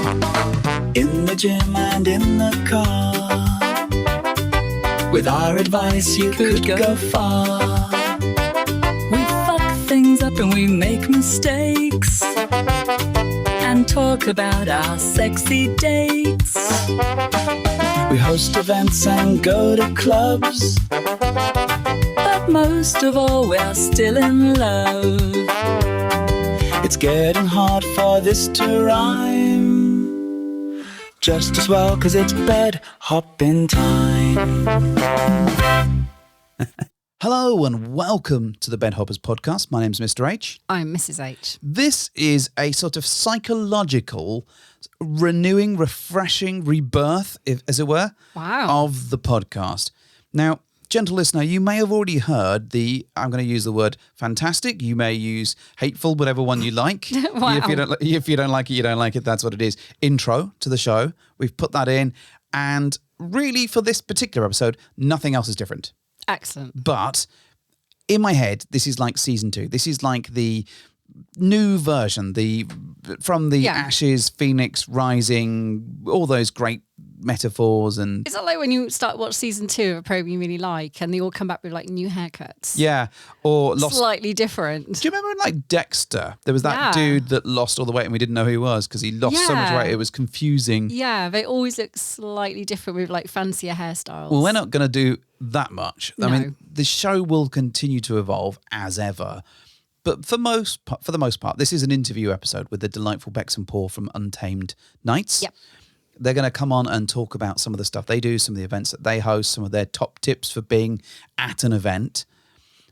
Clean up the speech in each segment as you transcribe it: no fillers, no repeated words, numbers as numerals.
In the gym and in the car. With our advice you could go far. We fuck things up and we make mistakes. And talk about our sexy dates. We host events and go to clubs. But most of all we're still in love. It's getting hard for this to rhyme. Just as well, 'cause it's bed hopping time. Hello and welcome to the Bed Hoppers podcast. My name's Mr. H. I'm Mrs. H. This is a sort of psychological, renewing, refreshing rebirth, as it were, of the podcast. Now, gentle listener, you may have already heard I'm going to use the word fantastic. You may use hateful, whatever one you like. Wow. If you don't like it, you don't like it. That's what it is. Intro to the show. We've put that in. And really, for this particular episode, nothing else is different. Excellent. But in my head, this is like season 2. This is like the new version, from the ashes, phoenix rising, all those great metaphors. And is that like when you watch season 2 of a program you really like and they all come back with like new haircuts? Yeah. Or slightly different. Do you remember like Dexter? There was that dude that lost all the weight and we didn't know who he was because he lost so much weight. It was confusing. Yeah, they always look slightly different with like fancier hairstyles. Well, we're not going to do that much. No. I mean, the show will continue to evolve as ever. But for the most part, this is an interview episode with the delightful Bex and Paul from Untamed Nights. Yep. They're going to come on and talk about some of the stuff they do, some of the events that they host, some of their top tips for being at an event.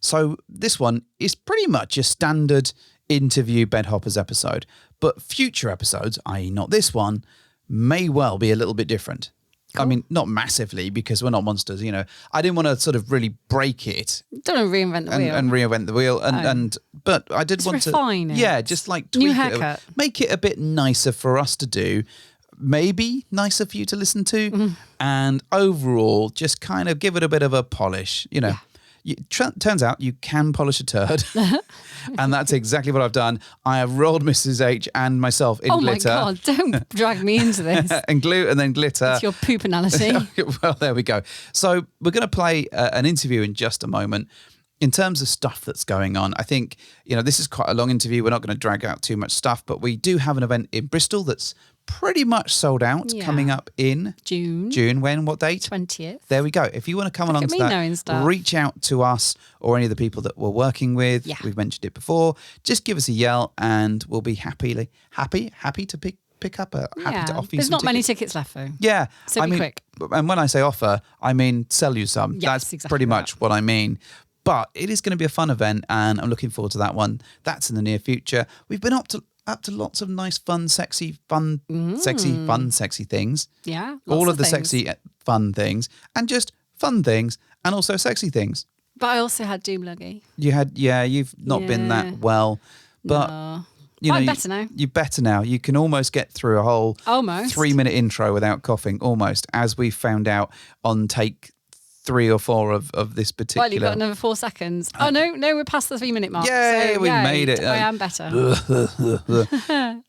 So this one is pretty much a standard interview Bed Hoppers episode. But future episodes, i.e. not this one, may well be a little bit different. Cool. I mean, not massively because we're not monsters, you know. I didn't want to sort of really break it. Don't want to reinvent the wheel. And reinvent the wheel. But I did want refine to... it. Yeah, just like tweak new haircut. it. Make it a bit nicer for us to do. Maybe nicer for you to listen to. Mm-hmm. And overall, just kind of give it a bit of a polish, you know. Yeah. Turns out you can polish a turd. And that's exactly what I've done. I have rolled Mrs. H and myself in glitter. Oh my God, don't drag me into this. And glue and then glitter. It's your poop analogy. Well, there we go. So we're going to play an interview in just a moment. In terms of stuff that's going on, I think, you know, this is quite a long interview. We're not going to drag out too much stuff, but we do have an event in Bristol that's pretty much sold out coming up in June. When? What date? 20th. There we go. If you want to come along to that, reach out to us or any of the people that we're working with. Yeah. We've mentioned it before. Just give us a yell and we'll be happy to pick up happy to offer you some There's not many tickets left though. Yeah. So be quick. And when I say offer, I mean sell you some. Yes, That's exactly pretty much what I mean. But it is going to be a fun event and I'm looking forward to that one. That's in the near future. We've been up to lots of nice, fun, sexy things. Yeah. All of the sexy, fun things and just fun things and also sexy things. But I also had Doomluggy. You've not been that well. But no. I'm better now. You're better now. You can almost get through a whole 3-minute intro without coughing, almost, as we found out on take 3 or 4 of this particular. Well, you've got another 4 seconds. No, we're past the 3-minute mark. Yay, we made it. I am better.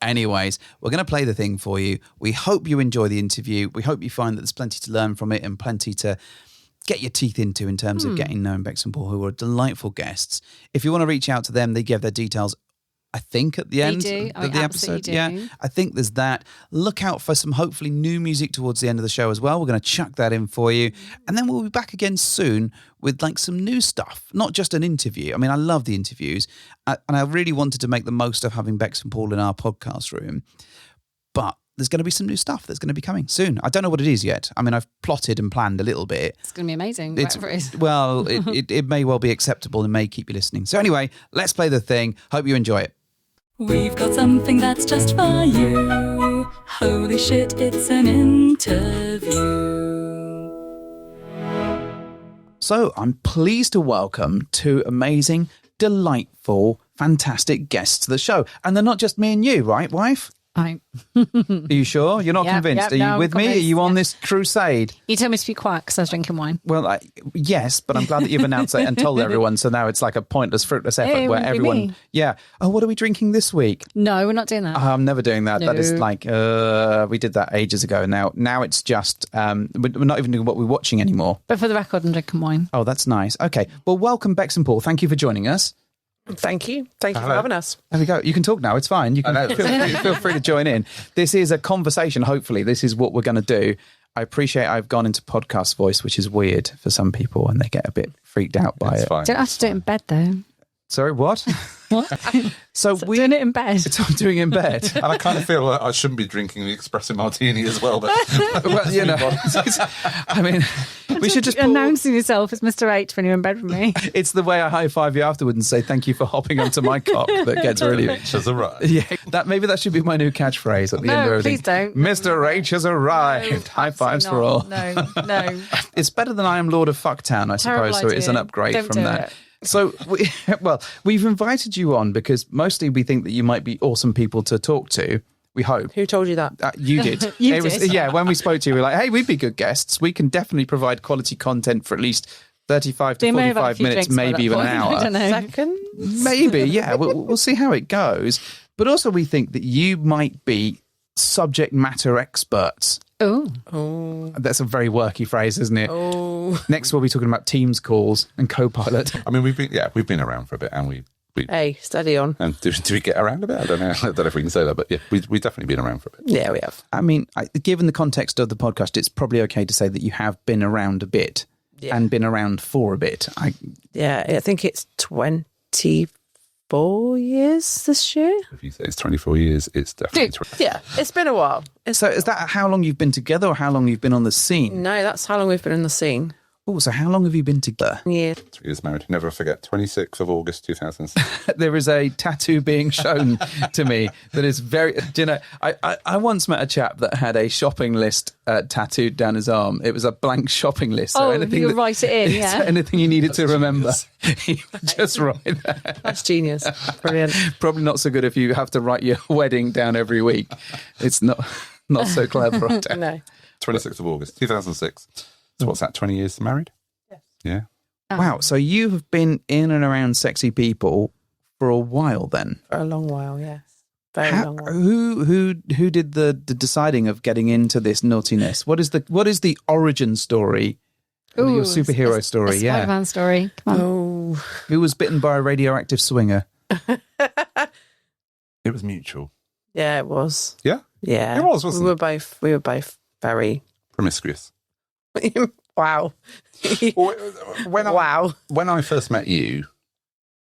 Anyways, we're going to play the thing for you. We hope you enjoy the interview. We hope you find that there's plenty to learn from it and plenty to get your teeth into in terms of getting known Bex and Paul, who are delightful guests. If you want to reach out to them, they give their details, I think, at the end of the episode. Yeah, I think there's that. Look out for some hopefully new music towards the end of the show as well. We're going to chuck that in for you. And then we'll be back again soon with like some new stuff, not just an interview. I mean, I love the interviews and I really wanted to make the most of having Bex and Paul in our podcast room. But there's going to be some new stuff that's going to be coming soon. I don't know what it is yet. I mean, I've plotted and planned a little bit. It's going to be amazing. Whatever it is. Well, it may well be acceptable and may keep you listening. So anyway, let's play the thing. Hope you enjoy it. We've got something that's just for you. Holy shit, it's an interview. So I'm pleased to welcome 2 amazing, delightful, fantastic guests to the show. And they're not just me and you, right, wife? Right. Are you sure? You're not Yep, convinced? yep, Are you no, with me? Are convinced, you on yeah. this crusade? You told me to be quiet because I was drinking wine. Well, yes, but I'm glad that you've announced it and told everyone. So now it's like a pointless, fruitless effort It where wouldn't be everyone. me. Yeah. Oh, what are we drinking this week? No, we're not doing that. I'm never doing that. That is No. like we did that ages ago. Now it's just we're not even doing what we're watching anymore. But for the record, I'm drinking wine. Oh, that's nice. Okay. Well, welcome, Bex and Paul. Thank you for joining us. Thank you. Thank you for having us. There we go. You can talk now. It's fine. You can feel free to join in. This is a conversation. Hopefully, this is what we're going to do. I appreciate I've gone into podcast voice, which is weird for some people, and they get a bit freaked out by it. Fine. Don't have to do it in bed, though. Sorry, what? What? So Stop doing it in bed. So I'm doing it in bed. And I kind of feel like I shouldn't be drinking the espresso martini as well. But Well, you know, I mean, we should just. announcing yourself as Mr. H when you're in bed with me. It's the way I high five you afterward and say thank you for hopping onto my cock that gets really. H has arrived. Yeah, maybe that should be my new catchphrase at the end of No, everything. please don't. Mr. H has arrived. High fives for all. No, no. It's better than I am Lord of Fucktown, I Terrible suppose. So it is an idea. upgrade Don't from do that. it. So, we've invited you on because mostly we think that you might be awesome people to talk to. We hope. Who told you that? You did. You It was- did. Yeah, when we spoke to you, we were like, hey, we'd be good guests. We can definitely provide quality content for at least 35 to They may have had a 45 few minutes, drinks by maybe that even an point. hour. I don't know. Second? Maybe, yeah. We'll see how it goes. But also, we think that you might be subject matter experts. Oh, That's a very worky phrase, isn't it? Oh. Next, we'll be talking about Teams calls and Copilot. I mean, we've been around for a bit, and we Hey, steady on. and do we get around a bit? I don't know. I don't know if we can say that, but yeah, we've definitely been around for a bit. Yeah, we have. I mean, given the context of the podcast, it's probably okay to say that you have been around a bit and been around for a bit. Yeah, I think it's 24 years this year. If you say it's 24 years, it's definitely 20. Yeah, it's been a while. So is that how long you've been together or how long you've been on the scene? No, that's how long we've been in the scene. Oh, so how long have you been together? Yeah. 3 years married. Never forget. 26th of August 2006. There is a tattoo being shown to me that is very. Do you know? I once met a chap that had a shopping list tattooed down his arm. It was a blank shopping list. So Oh, anything you that- write it in, yeah. so anything you needed to remember, he would just write that. That's genius. Brilliant. Probably not so good if you have to write your wedding down every week. It's not so clever. I don't- No. 26th of August 2006. So what's that? 20 years married? Yeah. Wow. So you have been in and around sexy people for a while then. For a long while, yes. Very long while. Who did the deciding of getting into this naughtiness? What is the origin story? Your Ooh, superhero a story, yeah. Spider-Man story. Come on. Oh. Who was bitten by a radioactive swinger? It was mutual. Yeah, it was. Yeah? Yeah. It was, wasn't we it? were both very Promiscuous. wow. When I first met you,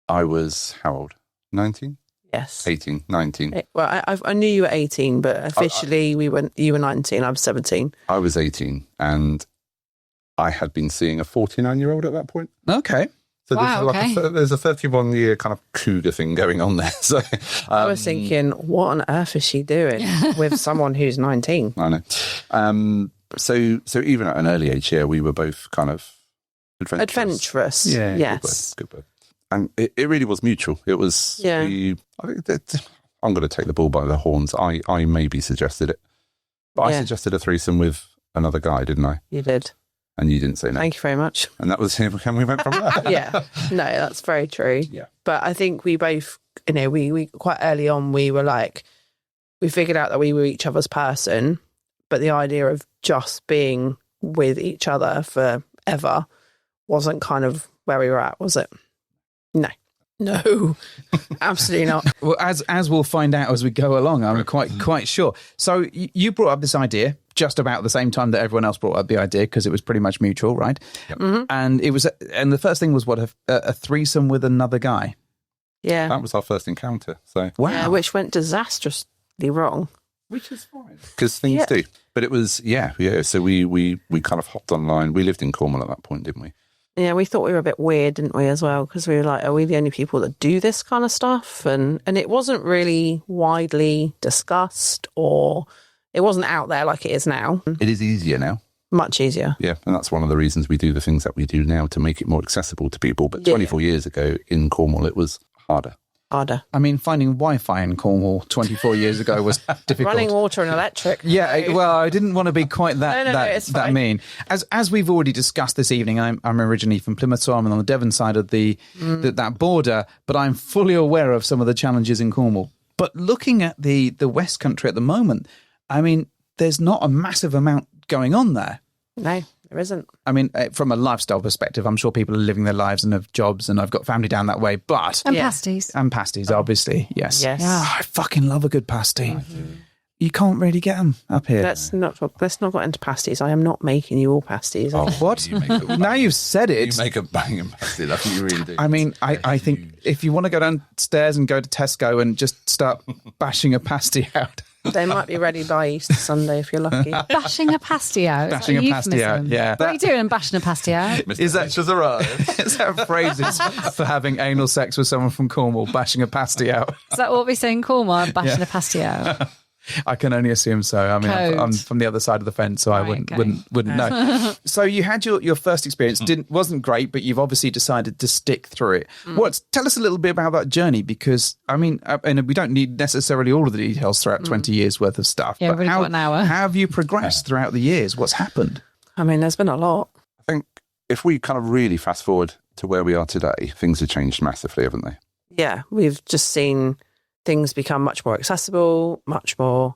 I was how old? 19? Yes. 18, 19. Well, I knew you were 18, but officially you were 19. I was 17. I was 18 and I had been seeing a 49-year-old at that point. Okay. So Wow, there's a 31-year kind of cougar thing going on there. So I was thinking, what on earth is she doing with someone who's 19? I know. So even at an early age here, we were both kind of adventurous. Yeah. Yes. Good word. And it really was mutual. It was. Yeah. I think I'm going to take the bull by the horns. I maybe suggested it, but I Yeah. suggested a threesome with another guy, didn't I? You did. And you didn't say no. Thank you very much. And that was him. And we went from there. Yeah. No, that's very true. Yeah. But I think we both, we quite early on, we were like, we figured out that we were each other's person, but the idea of just being with each other forever wasn't kind of where we were at, was it? No, absolutely not. Well, as we'll find out as we go along, I'm quite sure. So you brought up this idea just about the same time that everyone else brought up the idea because it was pretty much mutual, right? Yep. Mm-hmm. And the first thing was a threesome with another guy. Yeah. That was our first encounter. So Wow. Yeah, which went disastrously wrong. which is fine because things do. But it was yeah. So we kind of hopped online. We lived in Cornwall at that point, didn't we? Yeah, we thought we were a bit weird, didn't we, as well? Because we were like, are we the only people that do this kind of stuff? And it wasn't really widely discussed, or it wasn't out there like it is now. It is easier now. Much easier. Yeah, and that's one of the reasons we do the things that we do now to make it more accessible to people. But 24 years ago in Cornwall, it was harder. harder. I mean, finding Wi-Fi in Cornwall 24 years ago was difficult. Running water and electric. Yeah, well, I didn't want to be quite that it's that fine. mean. As we've already discussed this evening, I'm originally from Plymouth, so I'm on the Devon side of that border, but I'm fully aware of some of the challenges in Cornwall. But looking at the West Country at the moment, I mean, there's not a massive amount going on there. No, there isn't. I mean, from a lifestyle perspective, I'm sure people are living their lives and have jobs, and I've got family down that way, but... And Yeah. pasties. And pasties, obviously, yes. Yes. Yeah. I fucking love a good pasty. You can't really get them up here. Let's not go into pasties. I am not making you all pasties. Oh, What? You make a, Now you've said it. you make a banging pasty. That's what you really do. I mean, I think if you want to go downstairs and go to Tesco and just start bashing a pasty out. They might be ready by Easter Sunday if you're lucky. Bashing a pasty out. Bashing a pasty out, euphemism? yeah. What are you doing bashing a pasty out? Is that- Just arrived? Is that a phrase for having anal sex with someone from Cornwall, bashing a pasty out? Is that what we say in Cornwall? Bashing a pasty out. I can only assume so. I mean, Code. I'm from the other side of the fence, so I Right, wouldn't okay. wouldn't know. So you had your first experience. Wasn't great, but you've obviously decided to stick through it. Tell us a little bit about that journey, because I mean, and we don't need necessarily all of the details throughout 20 years worth of stuff. Yeah, but we've only got an hour. how have you progressed throughout the years? What's happened? I mean, there's been a lot. I think if we kind of really fast forward to where we are today, things have changed massively, haven't they? Yeah, we've just seen things become much more accessible, much more,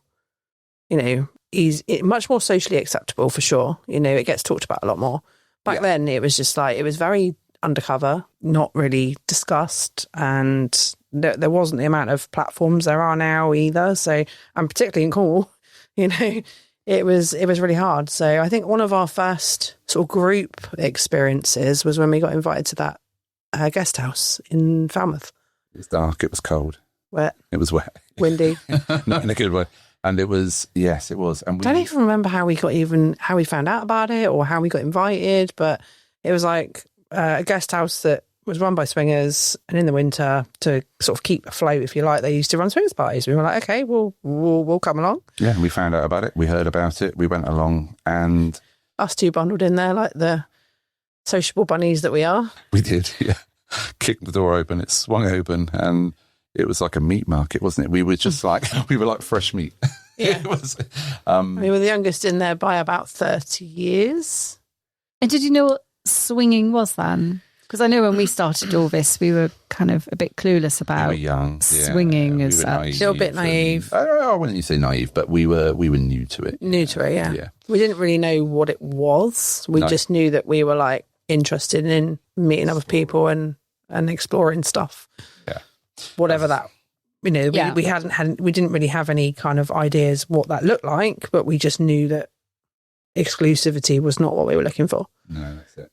much more socially acceptable for sure. It gets talked about a lot more. Back then, it was just like, it was very undercover, not really discussed, and there wasn't the amount of platforms there are now either. So, and particularly in Cornwall, it was really hard. So I think one of our first sort of group experiences was when we got invited to that guest house in Falmouth. It was dark, it was cold, Wet, it was wet. windy. Not in a good way. And it was, yes, it was. And we Don't even remember how we found out about it or how we got invited, but it was like a guest house that was run by swingers, and in the winter, to sort of keep afloat, if you like, they used to run swingers parties. We were like, okay, we'll come along. Yeah, we found out about it. We heard about it. We went along, and Us two bundled in there like the sociable bunnies that we are. we did. Yeah, kicked the door open. It swung open, and it was like a meat market, wasn't it? We were just like fresh meat. Yeah. It was. We were the youngest in there by about 30 years. And did you know what swinging was then? Because I know when we started all this, we were kind of a bit clueless We were about young, swinging we as were such. naive Still a bit naive. I wouldn't say naive, but we were new to it. New to it, yeah. Yeah. We didn't really know what it was. We No. just knew that we were like interested in meeting other people and exploring stuff. Yeah. Whatever that, Yeah. we didn't really have any kind of ideas what that looked like, but we just knew that exclusivity was not what we were looking for. No, that's it.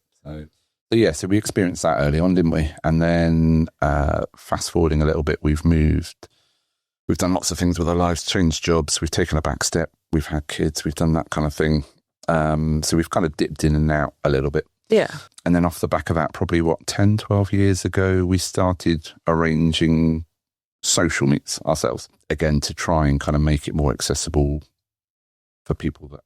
So we experienced that early on, didn't we? And then fast forwarding a little bit, we've done lots of things with our lives, changed jobs, we've taken a back step, we've had kids, we've done that kind of thing. So we've kind of dipped in and out a little bit. Yeah. And then off the back of that, probably 10, 12 years ago, we started arranging social meets ourselves, again, to try and kind of make it more accessible for people that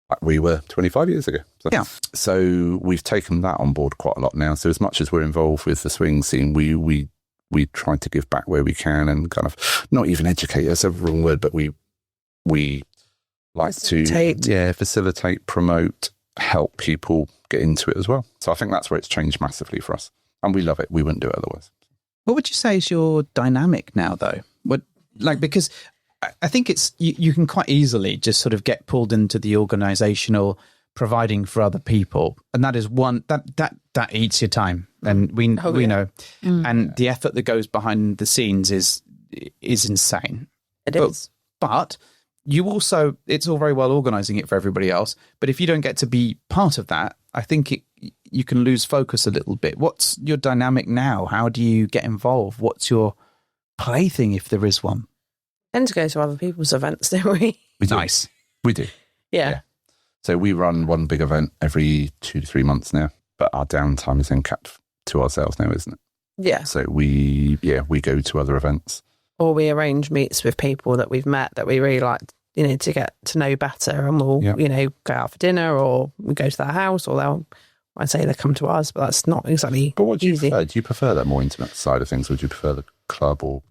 like we were 25 years ago. So, Yeah. So we've taken that on board quite a lot now. So as much as we're involved with the swing scene, we try to give back where we can and kind of not even educate, that's a wrong word, but we like Facilitate. to facilitate, promote, help people get into it as well. So I think that's where it's changed massively for us. And we love it. We wouldn't do it otherwise. What would you say is your dynamic now, though? Because I think it's you can quite easily just sort of get pulled into the organizational providing for other people, and that is one that eats your time, and we know, and the effort that goes behind the scenes is insane. It is. But you also, it's all very well organizing it for everybody else, but if you don't get to be part of that, I think you can lose focus a little bit. What's your dynamic now? How do you get involved? What's your plaything, if there is one? And to go to other people's events, don't we? We do. Nice. We do. Yeah. So we run one big event every 2 to 3 months now, but our downtime is then capped to ourselves now, isn't it? Yeah. So we go to other events. Or we arrange meets with people that we've met that we really like, to get to know better, and we'll, Yeah. go out for dinner, or we go to their house, or I'd say they come to us, but that's not exactly But what do you easy. prefer? Do you prefer that more intimate side of things, or do you prefer the club? Or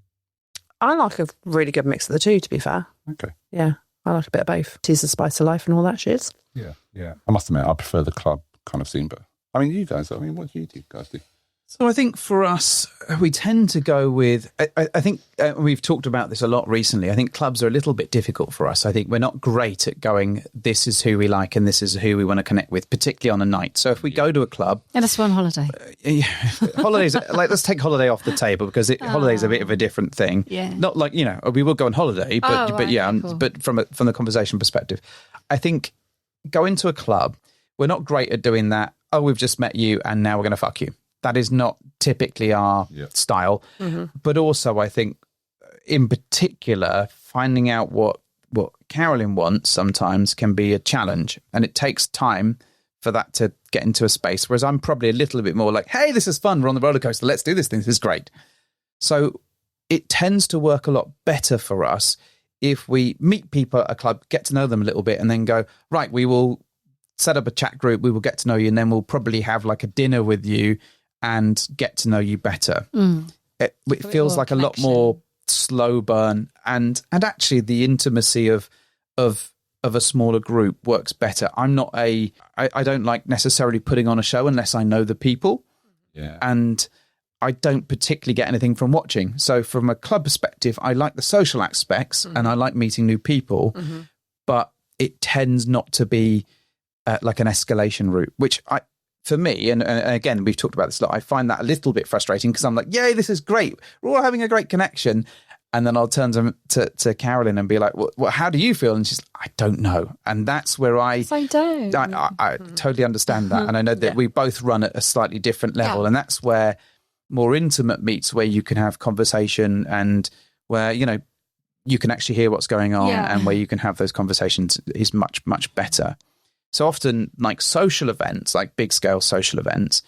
I like a really good mix of the two, to be fair. okay, Yeah, I like a bit of both. Tis the spice of life and all that shit. yeah. I must admit, I prefer the club kind of scene, but I mean, you guys. I mean, what do you guys do? So I think for us, we tend to go with, I think we've talked about this a lot recently. I think clubs are a little bit difficult for us. I think we're not great at going, this is who we like and this is who we want to connect with, particularly on a night. So if we go to a club... And let's go on holiday. Holidays, like, let's take holiday off the table because holiday's a bit of a different thing. Yeah. Not like, we will go on holiday, but Oh, right, yeah, cool. but from the conversation perspective, I think going to a club, we're not great at doing that. Oh, we've just met you and now we're going to fuck you. That is not typically our style. Mm-hmm. But also, I think, in particular, finding out what Carolyn wants sometimes can be a challenge. And it takes time for that to get into a space. Whereas I'm probably a little bit more like, hey, this is fun. We're on the roller coaster. Let's do this thing. This is great. So it tends to work a lot better for us if we meet people at a club, get to know them a little bit, and then go, right, we will set up a chat group. We will get to know you. And then we'll probably have like a dinner with you and get to know you better. It feels like a lot more slow burn, and actually the intimacy of a smaller group works better. I don't like necessarily putting on a show unless I know the people, and I don't particularly get anything from watching. So from a club perspective, I like the social aspects and I like meeting new people, but it tends not to be like an escalation route, which for me, and again, we've talked about this a lot, I find that a little bit frustrating because I'm like, yay, this is great. We're all having a great connection. And then I'll turn to Carolyn and be like, well, how do you feel? And she's like, I don't know. And that's where I totally understand that. And I know that we both run at a slightly different level. And that's where more intimate meets, where you can have conversation and where, you can actually hear what's going on and where you can have those conversations is much, much better. So often, like social events, like big scale social events,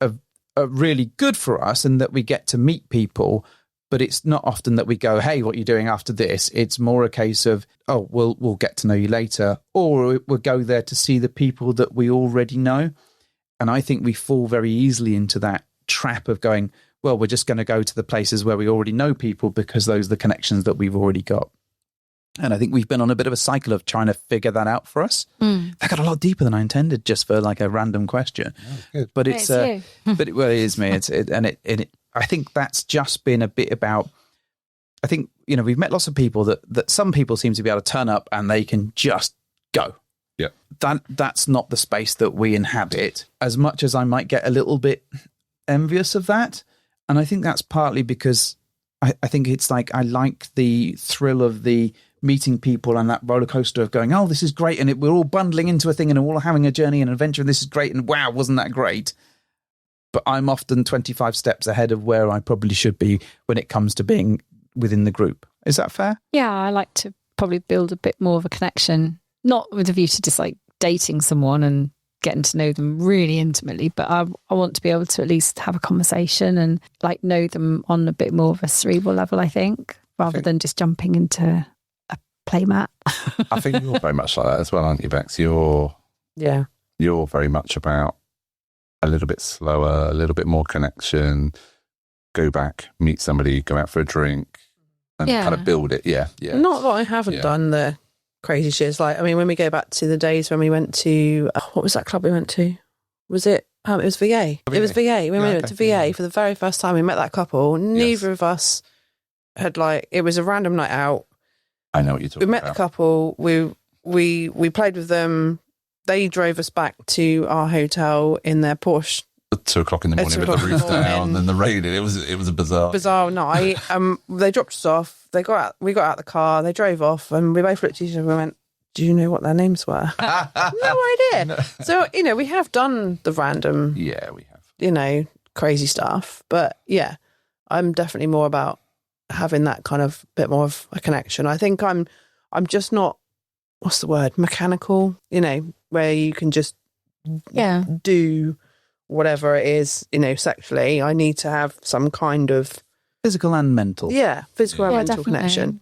are really good for us in that we get to meet people, but it's not often that we go, hey, what are you doing after this? It's more a case of, oh, we'll get to know you later, or we'll go there to see the people that we already know. And I think we fall very easily into that trap of going, well, we're just going to go to the places where we already know people because those are the connections that we've already got. And I think we've been on a bit of a cycle of trying to figure that out for us. That got a lot deeper than I intended, just for like a random question. Oh, but it's you. but it is me. I think that's just been a bit about. I think we've met lots of people that some people seem to be able to turn up and they can just go. Yeah, that's not the space that we inhabit. As much as I might get a little bit envious of that, and I think that's partly because I think it's like I like the thrill of the meeting people and that roller coaster of going, oh, this is great, and we're all bundling into a thing and we're all having a journey and an adventure, and this is great, and wow, wasn't that great? But I'm often 25 steps ahead of where I probably should be when it comes to being within the group. Is that fair? Yeah, I like to probably build a bit more of a connection, not with a view to just like dating someone and getting to know them really intimately, but I want to be able to at least have a conversation and like know them on a bit more of a cerebral level, I think, rather than just jumping into playmat. I think you're very much like that as well, aren't you, Bex? You're very much about a little bit slower, a little bit more connection, go back, meet somebody, go out for a drink and kind of build it. Yeah. Not that I haven't done the crazy shit. Like, I mean, when we go back to the days when we went to, what was that club we went to? Was it? It was VA. It was VA. When we went to VA for the very first time, we met that couple. Neither of us had it was a random night out. I know what you're talking about. We met the couple. We played with them. They drove us back to our hotel in their Porsche. At 2 o'clock in the morning with the roof down and the rain. It was a bizarre night. They dropped us off. We got out of the car. They drove off, and we both looked at each other and went, "Do you know what their names were?" No idea. No. So we have done the random. Yeah, we have. Crazy stuff. But yeah, I'm definitely more about having that kind of bit more of a connection. I think I'm just not, what's the word, mechanical, where you can just do whatever it is, sexually. I need to have some kind of physical and mental. Yeah, physical and mental definitely. connection.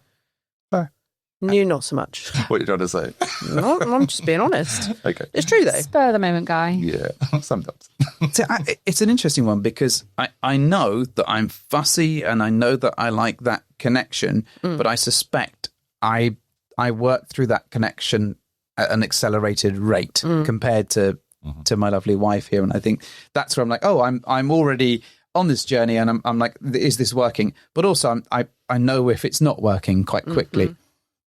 You not so much. What are you trying to say? No, I'm just being honest. Okay. It's true, though. Spur of the moment guy. Yeah, sometimes. So it's an interesting one because I know that I'm fussy and I know that I like that connection, but I suspect I work through that connection at an accelerated rate compared to my lovely wife here. And I think that's where I'm like, oh, I'm already on this journey and I'm like, is this working? But also I know if it's not working quite quickly.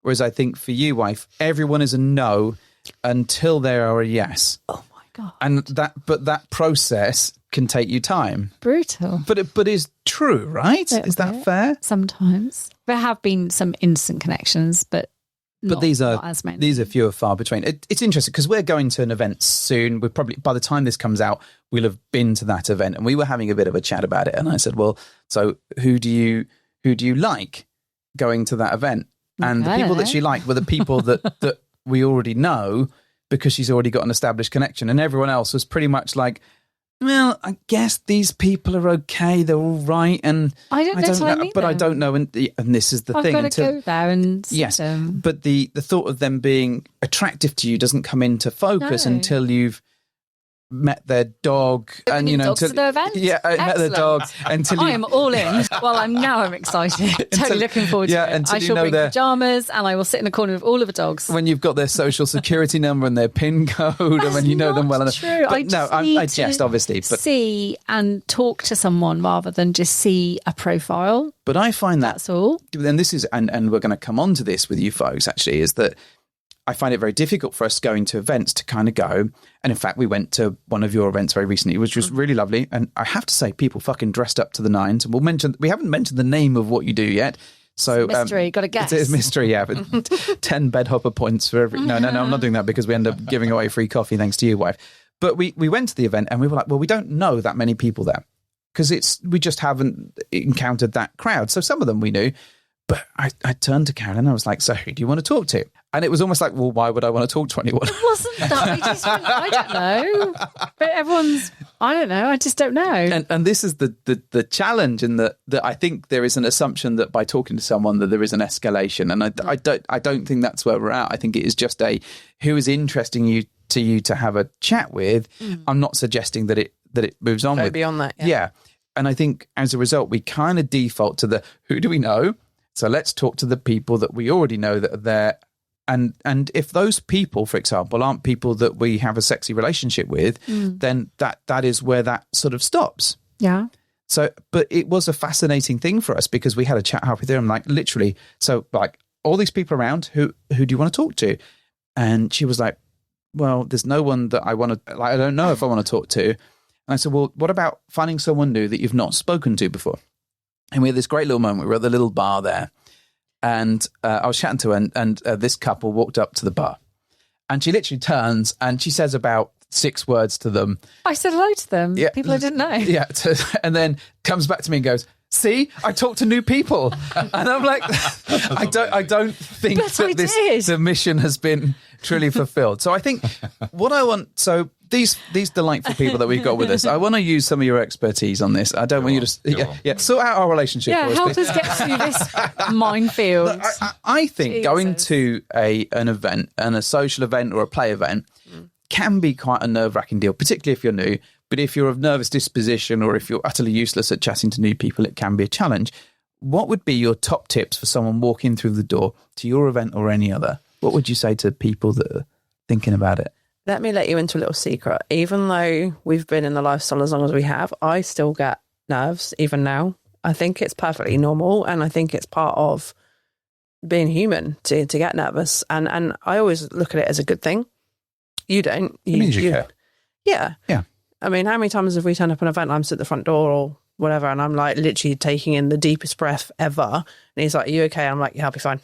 Whereas I think for you, wife, everyone is a no until they are a yes. Oh my God. And that process can take you time. Brutal. But is true, right? Little Is that bit. fair? Sometimes. There have been some instant connections, but these not as many. These are few and far between. It's interesting because we're going to an event soon. We probably, by the time this comes out, we'll have been to that event, and we were having a bit of a chat about it. And I said, "Well, so who do you like going to that event?" And the people that she liked were the people that we already know because she's already got an established connection, and everyone else was pretty much like, well, I guess these people are okay. They're all right, and I don't know till I meet but I them. don't know. And this is the I've thing. got to go there and see yes, them. but the thought of them being attractive to you doesn't come into focus No. until you've met their dog, and dogs to the event? Yeah, I met their Excellent. dog until I you. am all in. Well, I'm excited. Totally looking forward to it. until I you shall know bring their- pajamas and I will sit in a corner with all of the dogs. When you've got their social security number and their PIN code, and when you know them well enough. True. But I just need I jest, to obviously, but see and talk to someone rather than just see a profile. I find that That's all. then this is, and we're going to come on to this with you folks, actually, is that I find it very difficult for us going to events to kind of go. And in fact, we went to one of your events very recently, which was really lovely. And I have to say, people fucking dressed up to the nines. And we haven't mentioned the name of what you do yet. So Mystery, got to guess. It's a mystery, yeah. But 10 bedhopper points for every. No, I'm not doing that because we end up giving away free coffee thanks to you, wife. But we went to the event and we were like, well, we don't know that many people there because we just haven't encountered that crowd. So some of them we knew. But I turned to Karen and I was like, so who do you want to talk to? And it was almost like, well, why would I want to talk to anyone? It wasn't that. I don't know. But I don't know. I just don't know. And this is the challenge in that I think there is an assumption that by talking to someone that there is an escalation. And I don't think that's where we're at. I think it is just who is interesting to you to have a chat with. I'm not suggesting that it moves on with. Beyond that, Yeah. And I think as a result, we kind of default to the who do we know? So let's talk to the people that we already know that are there. And if those people, for example, aren't people that we have a sexy relationship with, then that is where that sort of stops. Yeah. So, but it was a fascinating thing for us because we had a chat halfway through. I'm like, literally, so like all these people around, who do you want to talk to? And she was like, well, there's no one that I want to, like, I don't know if I want to talk to. And I said, well, what about finding someone new that you've not spoken to before? And we had this great little moment. We were at the little bar there. And I was chatting to her, and this couple walked up to the bar. And she literally turns and she says about 6 words to them. I said hello to them. Yeah. People I didn't know. Yeah. And then comes back to me and goes, see, I talk to new people. And I'm like, I don't think But I did. the mission has been truly fulfilled. So I think what I want, so these delightful people that we've got with us, I want to use some of your expertise on this. I don't want you to sort out our relationship. Yeah, for us, help please. us get through this minefield. I think going Jesus. to an event, and a social event or a play event, can be quite a nerve-wracking deal, particularly if you're new. But if you're of nervous disposition or if you're utterly useless at chatting to new people, it can be a challenge. What would be your top tips for someone walking through the door to your event or any other? What would you say to people that are thinking about it? Let me let you into a little secret. Even though we've been in the lifestyle as long as we have, I still get nerves even now. I think it's perfectly normal, and I think it's part of being human to get nervous. And I always look at it as a good thing. You don't. It means you care. Yeah. Yeah. I mean, how many times have we turned up an event and I'm at the front door or whatever, and I'm like literally taking in the deepest breath ever, and he's like, "Are you okay?" I'm like, "Yeah, I'll be fine."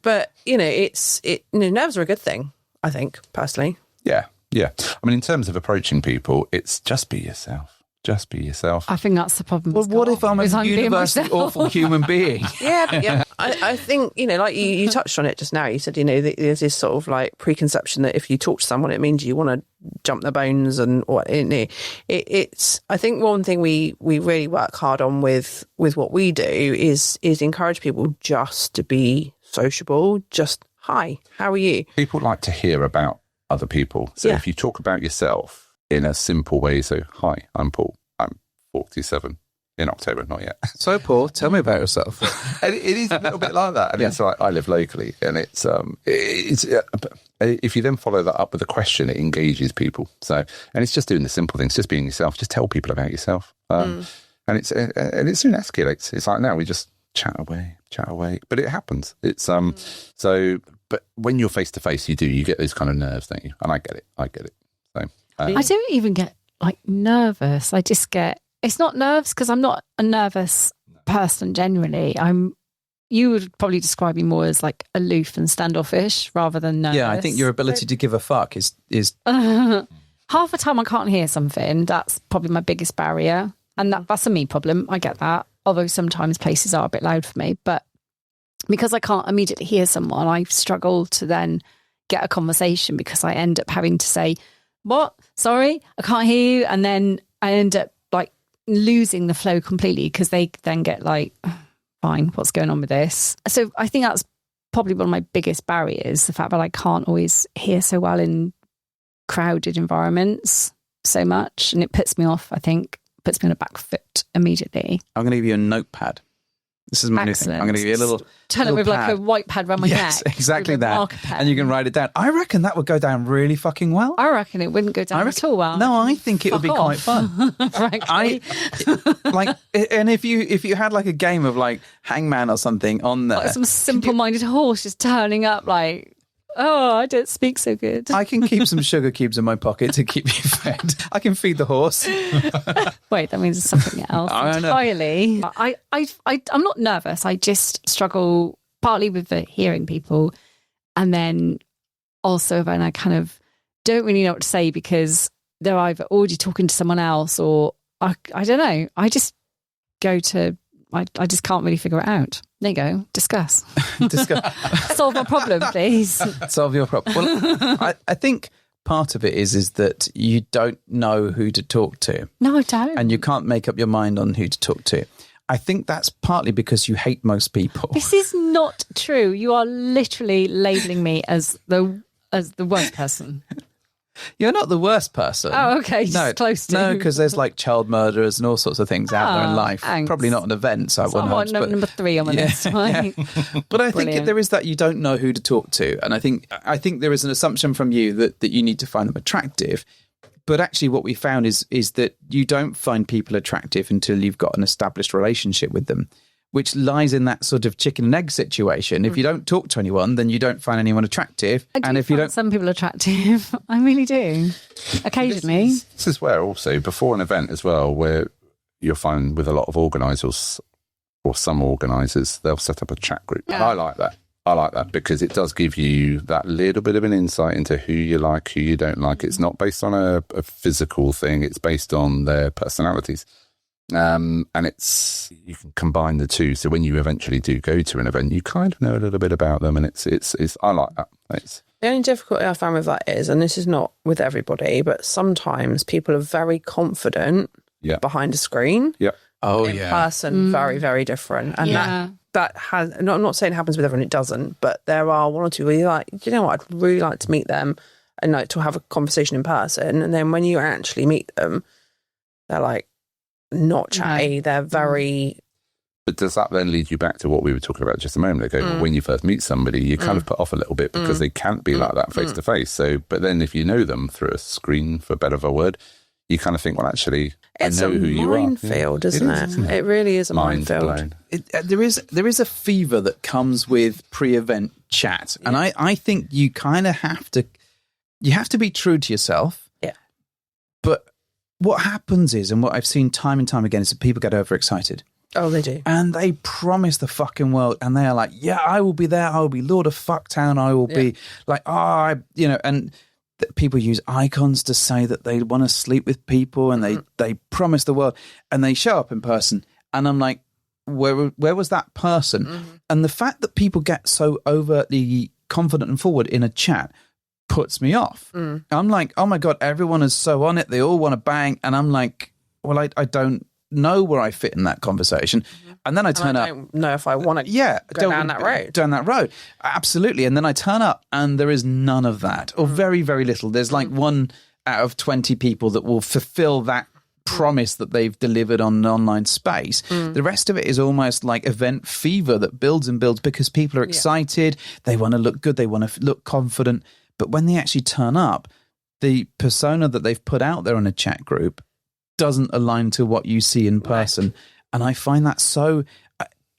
But nerves are a good thing, I think, personally. Yeah. I mean, in terms of approaching people, it's just be yourself. Just be yourself. I think that's the problem. Well, what if I'm a being universally myself? awful human being? Yeah. I think, like you touched on it just now. You said, that there's this sort of like preconception that if you talk to someone, it means you want to jump their bones and what. It's. I think one thing we really work hard on with what we do is encourage people just to be sociable, just hi, how are you? People like to hear about other people. So if you talk about yourself in a simple way, so hi, I'm Paul, I'm 47 in October, not yet. So, Paul, tell me about yourself. And it is a little bit like that. And it's like, I live locally, and it's if you then follow that up with a question, it engages people. So, and it's just doing the simple things, just being yourself, just tell people about yourself. And it soon escalates. It's like, now we just chat away, but it happens. It's so, but when you're face to face, you get those kind of nerves, don't you? And I get it. So I don't even get like nervous. I just get, it's not nerves because I'm not a nervous person generally. You would probably describe me more as like aloof and standoffish rather than nervous. Yeah, I think your ability to give a fuck is half the time I can't hear something. That's probably my biggest barrier. And that's a me problem. I get that. Although sometimes places are a bit loud for me. But because I can't immediately hear someone, I struggle to then get a conversation because I end up having to say, what? Sorry, I can't hear you. And then I end up like losing the flow completely because they then get like, fine, what's going on with this? So I think that's probably one of my biggest barriers, the fact that I can't always hear so well in crowded environments so much. And it puts me off, I think, puts me on a back foot immediately. I'm going to give you a notepad. This is my new thing. I'm going to give you a little turn it with pad. like a white pad around my yes, neck. exactly that. And you can write it down. I reckon that would go down really fucking well. I reckon it wouldn't go down at all well. No, I think it would be quite fun. Frankly. And if you had like a game of like Hangman or something on there. Like some simple-minded horse just turning up like, oh, I don't speak so good. I can keep some sugar cubes in my pocket to keep you fed. I can feed the horse. Wait, that means something else entirely. I'm not nervous. I just struggle partly with the hearing people, and then also when I kind of don't really know what to say because they're either already talking to someone else or I don't know. I just go to. I just can't really figure it out. There you go. Discuss. Solve my problem, please. Solve your problem. Well, I think part of it is that you don't know who to talk to. No, I don't. And you can't make up your mind on who to talk to. I think that's partly because you hate most people. This is not true. You are literally labelling me as the worst person. You're not the worst person. Oh, okay. Just close to. No, because there's like child murderers and all sorts of things out there in life. Thanks. Probably not an event, so I wouldn't. Number 3 on my list. Right? Yeah. But I think there is that you don't know who to talk to, and I think there is an assumption from you that you need to find them attractive. But actually, what we found is that you don't find people attractive until you've got an established relationship with them, which lies in that sort of chicken and egg situation. If you don't talk to anyone, then you don't find anyone attractive. And if you don't, some people attractive, I really do. Occasionally, this is where also before an event as well, where you'll find with a lot of organisers or some organisers, they'll set up a chat group. Yeah. And I like that. I like that because it does give you that little bit of an insight into who you like, who you don't like. It's not based on a physical thing; it's based on their personalities. And you can combine the two. So when you eventually do go to an event, you kind of know a little bit about them, and it's I like that. The only difficulty I found with that is, and this is not with everybody, but sometimes people are very confident behind a screen. Yeah. Oh, in person, very, very different. And that has, I'm not saying it happens with everyone, it doesn't, but there are one or two where you're like, you know what, I'd really like to meet them and like to have a conversation in person. And then when you actually meet them, they're like, not chatty, they're very... But does that then lead you back to what we were talking about just a moment ago? When you first meet somebody, you kind of put off a little bit because they can't be like that face to face. So, but then if you know them through a screen, for better of a word, you kind of think, well, actually, it's I know who you are. It's a minefield, isn't it? It really is a minefield. There is a fever that comes with pre-event chat, and I think you kind of have to be true to yourself. Yeah. But what happens is, and what I've seen time and time again, is that people get overexcited. Oh, they do. And they promise the fucking world, and they are like, yeah, I will be there. I will be Lord of Fucktown. I will be like, and people use icons to say that they want to sleep with people, and they promise the world, and they show up in person. And I'm like, where was that person? And the fact that people get so overtly confident and forward in a chat puts me off. I'm like, oh my God, everyone is so on it. They all want to bang. And I'm like, well, I don't know where I fit in that conversation. And then I turn I up. don't know if I want to go down that road. Down that road. Absolutely. And then I turn up and there is none of that, or very, very little. There's like 1 out of 20 people that will fulfill that promise that they've delivered on an online space. The rest of it is almost like event fever that builds and builds because people are excited. They want to look good. They want to look confident. But when they actually turn up, the persona that they've put out there on a chat group doesn't align to what you see in person. And I find that so,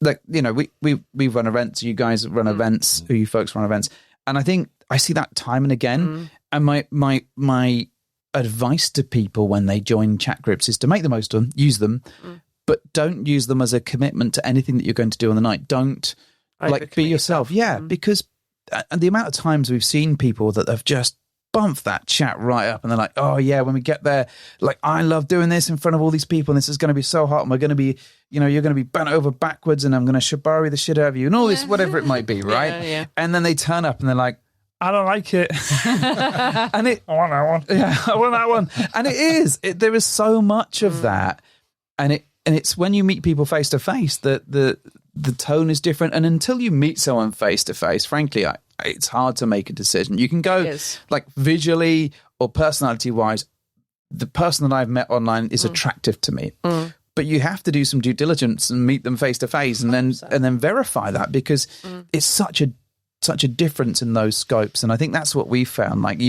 like, you know, we run events, you guys run events, you folks run events. And I think I see that time and again. And my advice to people when they join chat groups is to make the most of them, use them, but don't use them as a commitment to anything that you're going to do on the night. Don't be yourself. Yeah, because the amount of times we've seen people that have just bumped that chat right up and they're like, oh yeah, when we get there, like, I love doing this in front of all these people and this is going to be so hot and we're going to be, you know, you're going to be bent over backwards and I'm going to shibari the shit out of you and all this, whatever it might be, right? And then they turn up and they're like, I don't like it. And I want that one. Yeah, I want that one. And it is. There is so much of that. And it's when you meet people face to face that the tone is different. And until you meet someone face to face, frankly, it's hard to make a decision. You can go like visually or personality wise, the person that I've met online is attractive to me. But you have to do some due diligence and meet them face to face and then verify that because it's such a difference in those scopes. And I think that's what we found. Like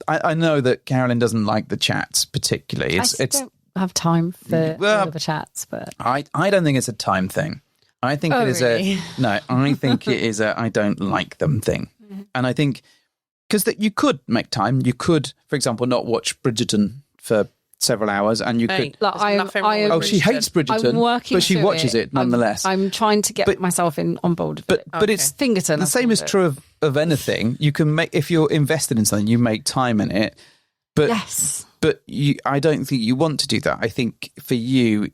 I know that Carolyn doesn't like the chats particularly. I don't have time for all the chats, but I don't think it's a time thing. I think it is really? I think it is I don't like them thing. And I think because that you could make time. You could, for example, not watch Bridgerton for several hours and you could she hates Bridgerton, but she watches it nonetheless. I'm trying to get myself on board with it. But it's Fingerton. The same is true of anything. You can make, if you're invested in something, you make time in it. But but I don't think you want to do that. I think for you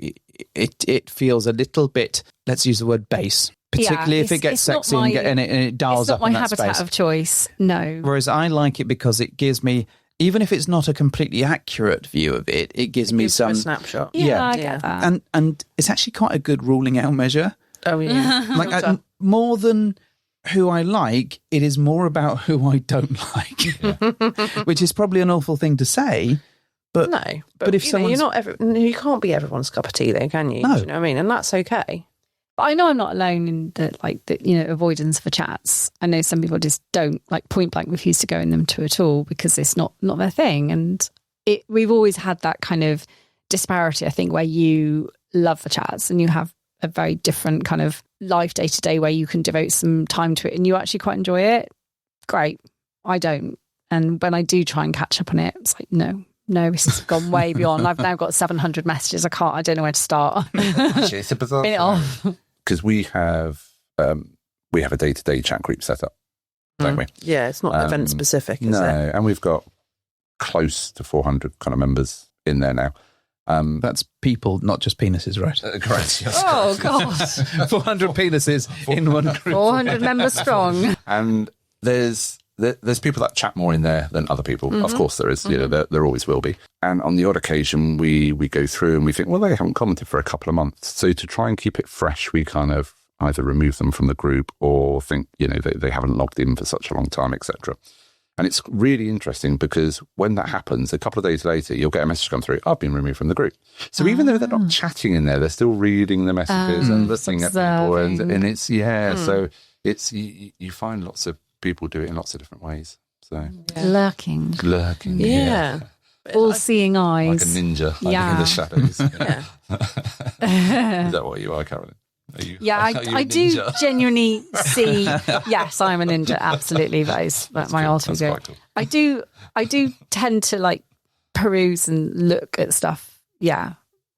it feels a little bit, let's use the word base, particularly if it gets sexy and it dials up in that space. It's not my habitat of choice, no. Whereas I like it because it gives me, even if it's not a completely accurate view of it, it gives me some a snapshot. Yeah, I get that. And it's actually quite a good ruling out measure. Oh yeah, like more than who I like, it is more about who I don't like, which is probably an awful thing to say. But no, but if someone, you can't be everyone's cup of tea, though, can you? No. Do you know what I mean? And that's okay. But I know I'm not alone in the avoidance for chats. I know some people just don't, like, point blank refuse to go in them at all because it's not their thing. And we've always had that kind of disparity, I think, where you love the chats and you have a very different kind of life day to day where you can devote some time to it and you actually quite enjoy it. Great. I don't. And when I do try and catch up on it, it's like, no, this has gone way beyond. I've now got 700 messages. I don't know where to start. Actually, it's a bizarre thing. Because we have a day-to-day chat group set up, don't we? Yeah, it's not event specific, is it? No, and we've got close to 400 kind of members in there now. That's people, not just penises, right? Correct. Yes, oh, God. 400 penises in one group. 400 members strong. And there's people that chat more in there than other people. Of course there is. You know, there always will be. And on the odd occasion, we go through and we think, well, they haven't commented for a couple of months. So to try and keep it fresh, we kind of either remove them from the group or think, you know, they haven't logged in for such a long time, etc. And it's really interesting because when that happens, a couple of days later, you'll get a message come through, I've been removed from the group. So even though they're not chatting in there, they're still reading the messages and listening at people. And it's, so it's, you find lots of people do it in lots of different ways. So Lurking. Yeah. All-seeing eyes. Like a ninja hiding in the shadows. Is that what you are, Carolyn? I do genuinely see. Yes, I'm a ninja. Absolutely, that's my alter ego. Cool. I do tend to like peruse and look at stuff. Yeah,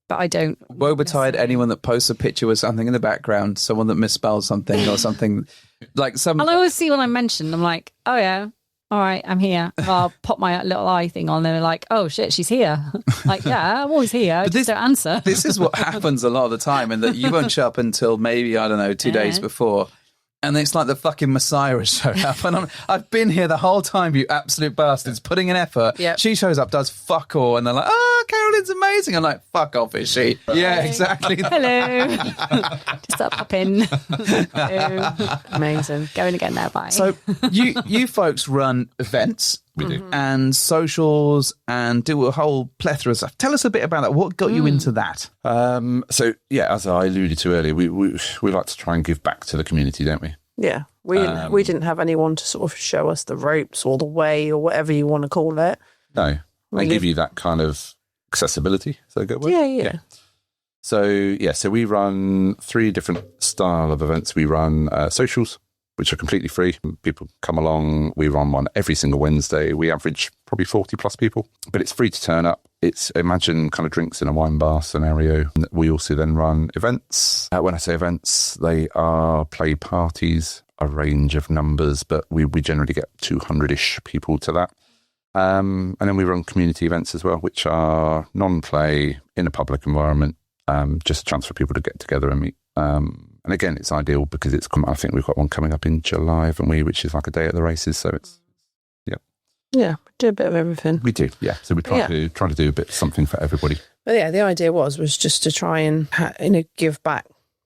but I don't. Woe betide anyone that posts a picture with something in the background, someone that misspells something or something like some. And I always see when I'm mentioned, I'm like, oh yeah. All right, I'm here. I'll pop my little eye thing on and they're like, oh shit, she's here. Like, yeah, I'm always here. But just don't answer. This is what happens a lot of the time, and that you won't show up until maybe, I don't know, 2 days before. And it's like the fucking Messiah has showed up. And I've been here the whole time, you absolute bastards, putting in effort. Yep. She shows up, does fuck all, and they're like, oh, Carolyn Caroline's amazing. I'm like, fuck off, is she? Yeah, exactly. Hello. Just pop in. Hello. Amazing. Going again now, bye. So you folks run events. We do. And socials and do a whole plethora of stuff. Tell us a bit about that. What got you into that? So, yeah, as I alluded to earlier, we like to try and give back to the community, don't we? Yeah. We didn't have anyone to sort of show us the ropes or the way or whatever you want to call it. No. They give you that kind of accessibility. Is that a good word? Yeah. So we run 3 different style of events. We run socials, which are completely free. People come along. We run one every single Wednesday. We average probably 40 plus people, but it's free to turn up. It's imagine kind of drinks in a wine bar scenario. We also then run events. When I say events, they are play parties, a range of numbers, but we generally get 200-ish people to that. And then we run community events as well, which are non-play in a public environment, just a chance for people to get together and meet. And again, it's ideal because I think we've got one coming up in July, haven't we? Which is like a day at the races. So it's, Yeah, do a bit of everything. we do. Yeah. So we try to do a bit something for everybody. But yeah, the idea was just to try and give back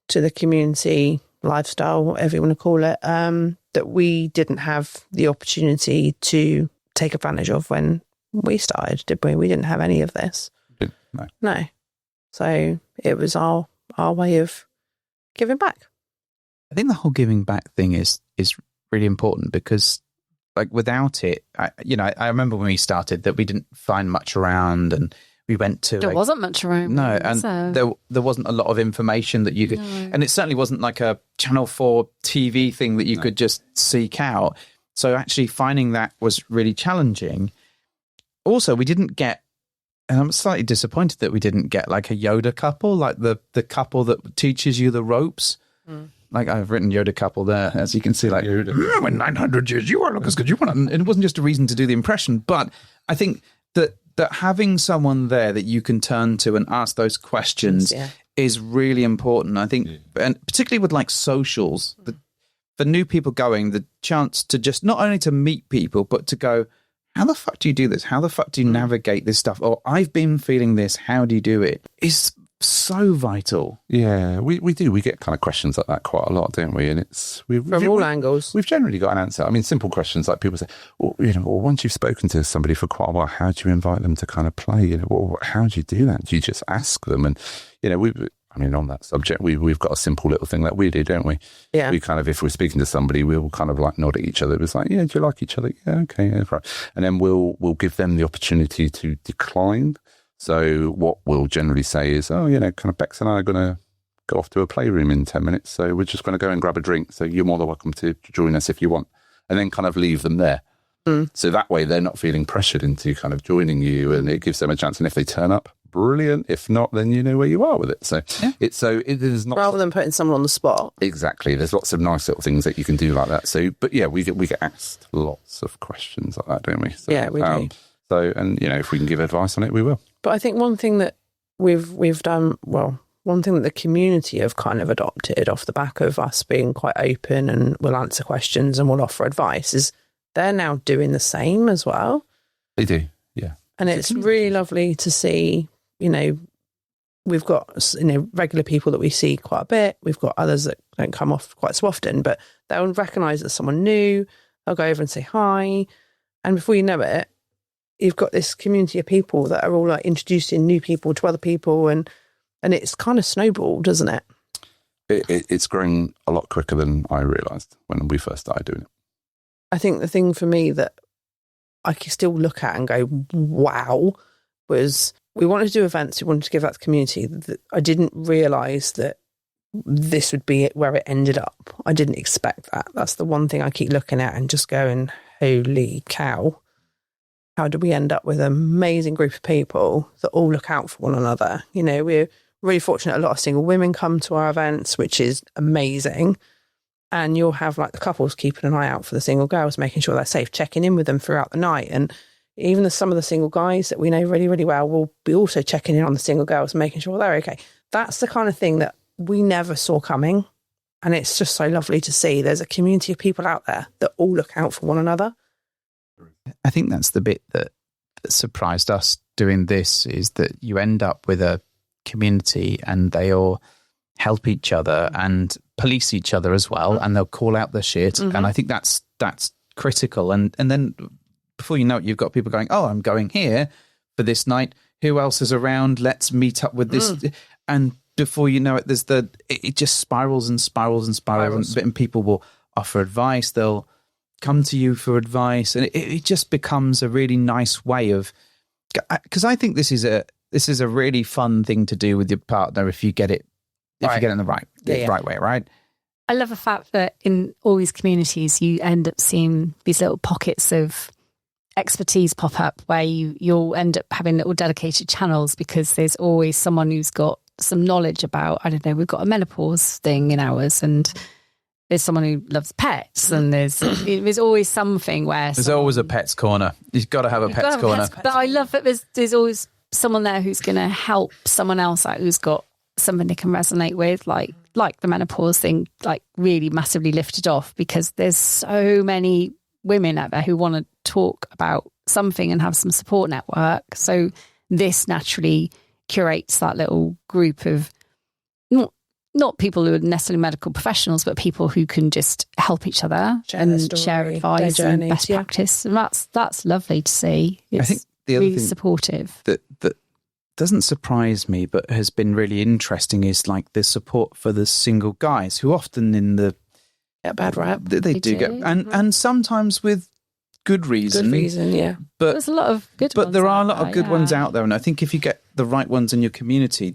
to the community lifestyle, whatever you want to call it, that we didn't have the opportunity to take advantage of when we started, did we? We didn't have any of this. No. So it was our way of giving back. I think the whole giving back thing is really important because, like, without it, I remember when we started that we didn't find much around, and we went to. There wasn't much around. No, and there wasn't a lot of information that you could, and it certainly wasn't like a Channel 4 TV thing that you could just seek out. So actually finding that was really challenging. Also, we didn't get. And I'm slightly disappointed that we didn't get like a Yoda couple, like the couple that teaches you the ropes. Like I've written Yoda couple there, as you can see, like, in 900 years, you won't look as good. You want, and it wasn't just a reason to do the impression, but I think that having someone there that you can turn to and ask those questions is really important. I think, and particularly with like socials, for new people going, the chance to just not only to meet people, but to go, how the fuck do you do this? How the fuck do you navigate this stuff? Or I've been feeling this. How do you do it? Is so vital. Yeah, we do. We get kind of questions like that quite a lot, don't we? And it's from all angles. We've generally got an answer. I mean, simple questions like people say, well, once you've spoken to somebody for quite a while, how do you invite them to kind of play? How do you do that? Do you just ask them? And on that subject, we've got a simple little thing that we do, don't we? Yeah. We kind of, if we're speaking to somebody, we'll kind of like nod at each other. It was like, yeah, do you like each other? Yeah, okay, yeah, right. And then we'll give them the opportunity to decline. So what we'll generally say is, kind of Bex and I are going to go off to a playroom in 10 minutes. So we're just going to go and grab a drink. So you're more than welcome to join us if you want. And then kind of leave them there. So that way they're not feeling pressured into kind of joining you, and it gives them a chance. And if they turn up, brilliant. If not, then you know where you are with it. So it is not, rather than putting someone on the spot. Exactly. There's lots of nice little things that you can do like that. So, but yeah, we get asked lots of questions like that, don't we? So, yeah, we do. So, and if we can give advice on it, we will. But I think one thing that we've done well. One thing that the community have kind of adopted off the back of us being quite open and we'll answer questions and we'll offer advice is they're now doing the same as well. They do, yeah. And it's really lovely to see, we've got, regular people that we see quite a bit. We've got others that don't come off quite so often, but they'll recognise that someone new. They'll go over and say hi. And before you know it, you've got this community of people that are all like introducing new people to other people, and it's kind of snowballed, doesn't it? It's grown a lot quicker than I realised when we first started doing it. I think the thing for me that I can still look at and go, wow, was we wanted to do events, we wanted to give that to the community. I didn't realise that this would be where it ended up. I didn't expect that. That's the one thing I keep looking at and just going, holy cow. How do we end up with an amazing group of people that all look out for one another? We're really fortunate. A lot of single women come to our events, which is amazing. And you'll have like the couples keeping an eye out for the single girls, making sure they're safe, checking in with them throughout the night. And even some of the single guys that we know really, really well will be also checking in on the single girls, making sure they're okay. That's the kind of thing that we never saw coming. And it's just so lovely to see there's a community of people out there that all look out for one another. I think that's the bit that that surprised us doing this is that you end up with a community and they all help each other and police each other as well, and they'll call out the shit. And I think that's critical. And then before you know it, you've got people going, oh, I'm going here for this night. Who else is around? Let's meet up with this. And before you know it, it just spirals and spirals and spirals. And people will offer advice. They'll come to you for advice. And it just becomes a really nice way of, because I think this is a really fun thing to do with your partner if you get it, if you get it in the right way, right? I love the fact that in all these communities, you end up seeing these little pockets of expertise pop up where you'll end up having little dedicated channels, because there's always someone who's got some knowledge about, I don't know, we've got a menopause thing in ours, and there's someone who loves pets, and there's always something where there's always a pets corner. You've got to have a pets corner. But I love that there's always someone there who's going to help someone else out who's got something they can resonate with, like the menopause thing, like really massively lifted off, because there's so many women out there who want to talk about something and have some support network. So this naturally curates that little group of not people who are necessarily medical professionals, but people who can just help each other and share advice and best practice. And that's lovely to see. It's, I think the other thing supportive that doesn't surprise me, but has been really interesting, is like the support for the single guys who often in the bad rap. They do get, and sometimes with good reason. Good reason, yeah. But there's a lot of good but ones. There are a lot of good ones out there. And I think if you get the right ones in your community,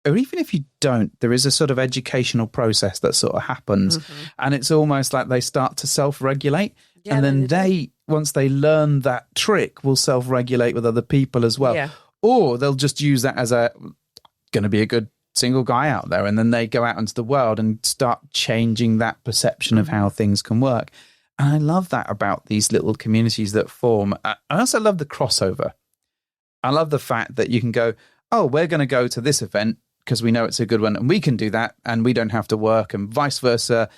or even if you don't, there is a sort of educational process that sort of happens. And it's almost like they start to self-regulate. And then once they learn that trick, will self-regulate with other people as well. Yeah. Or they'll just use that as going to be a good single guy out there, and then they go out into the world and start changing that perception of how things can work. And I love that about these little communities that form. I also love the crossover. I love the fact that you can go, oh, we're going to go to this event because we know it's a good one, and we can do that, and we don't have to work, and vice versa.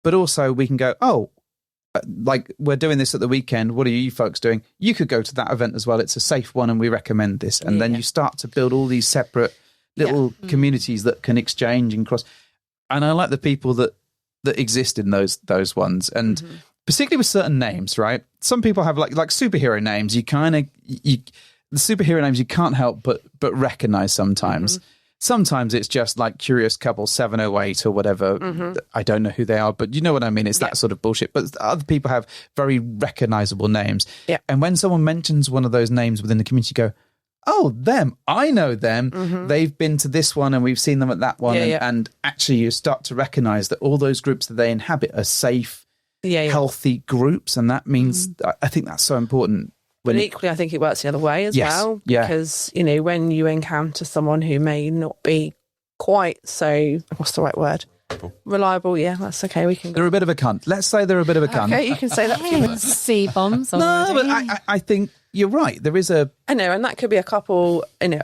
But also we can go, oh, like we're doing this at the weekend. What are you folks doing? You could go to that event as well. It's a safe one, and we recommend this. And then you start to build all these separate little communities that can exchange and cross. And I like the people that exist in those ones. And particularly with certain names, right? Some people have like superhero names. The superhero names you can't help but recognize sometimes. Sometimes it's just like Curious Couple 708 or whatever. I don't know who they are, but you know what I mean? It's that sort of bullshit. But other people have very recognizable names. Yeah. And when someone mentions one of those names within the community, you go, oh, them. I know them. They've been to this one and we've seen them at that one. And actually you start to recognize that all those groups that they inhabit are safe, healthy groups. And that means, I think that's so important. But equally, I think it works the other way as well. Because, you know, when you encounter someone who may not be quite so, what's the right word? Reliable, that's okay. We can. They're a bit of a cunt. Let's say they're a bit of a cunt. Okay, you can say that. C-bombs. No, but I think you're right. There is a. I know, and that could be a couple. You know,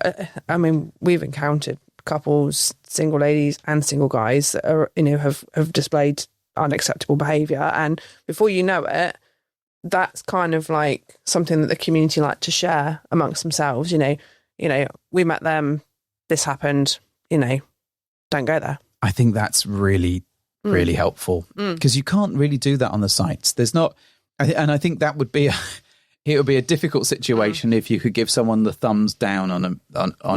I mean, we've encountered couples, single ladies and single guys that are, you know, have displayed unacceptable behaviour, and before you know it, that's kind of like something that the community like to share amongst themselves. You know, we met them. This happened. You know, don't go there. I think that's really, really helpful, because you can't really do that on the sites. There's not, and I think that would be a difficult situation if you could give someone the thumbs down on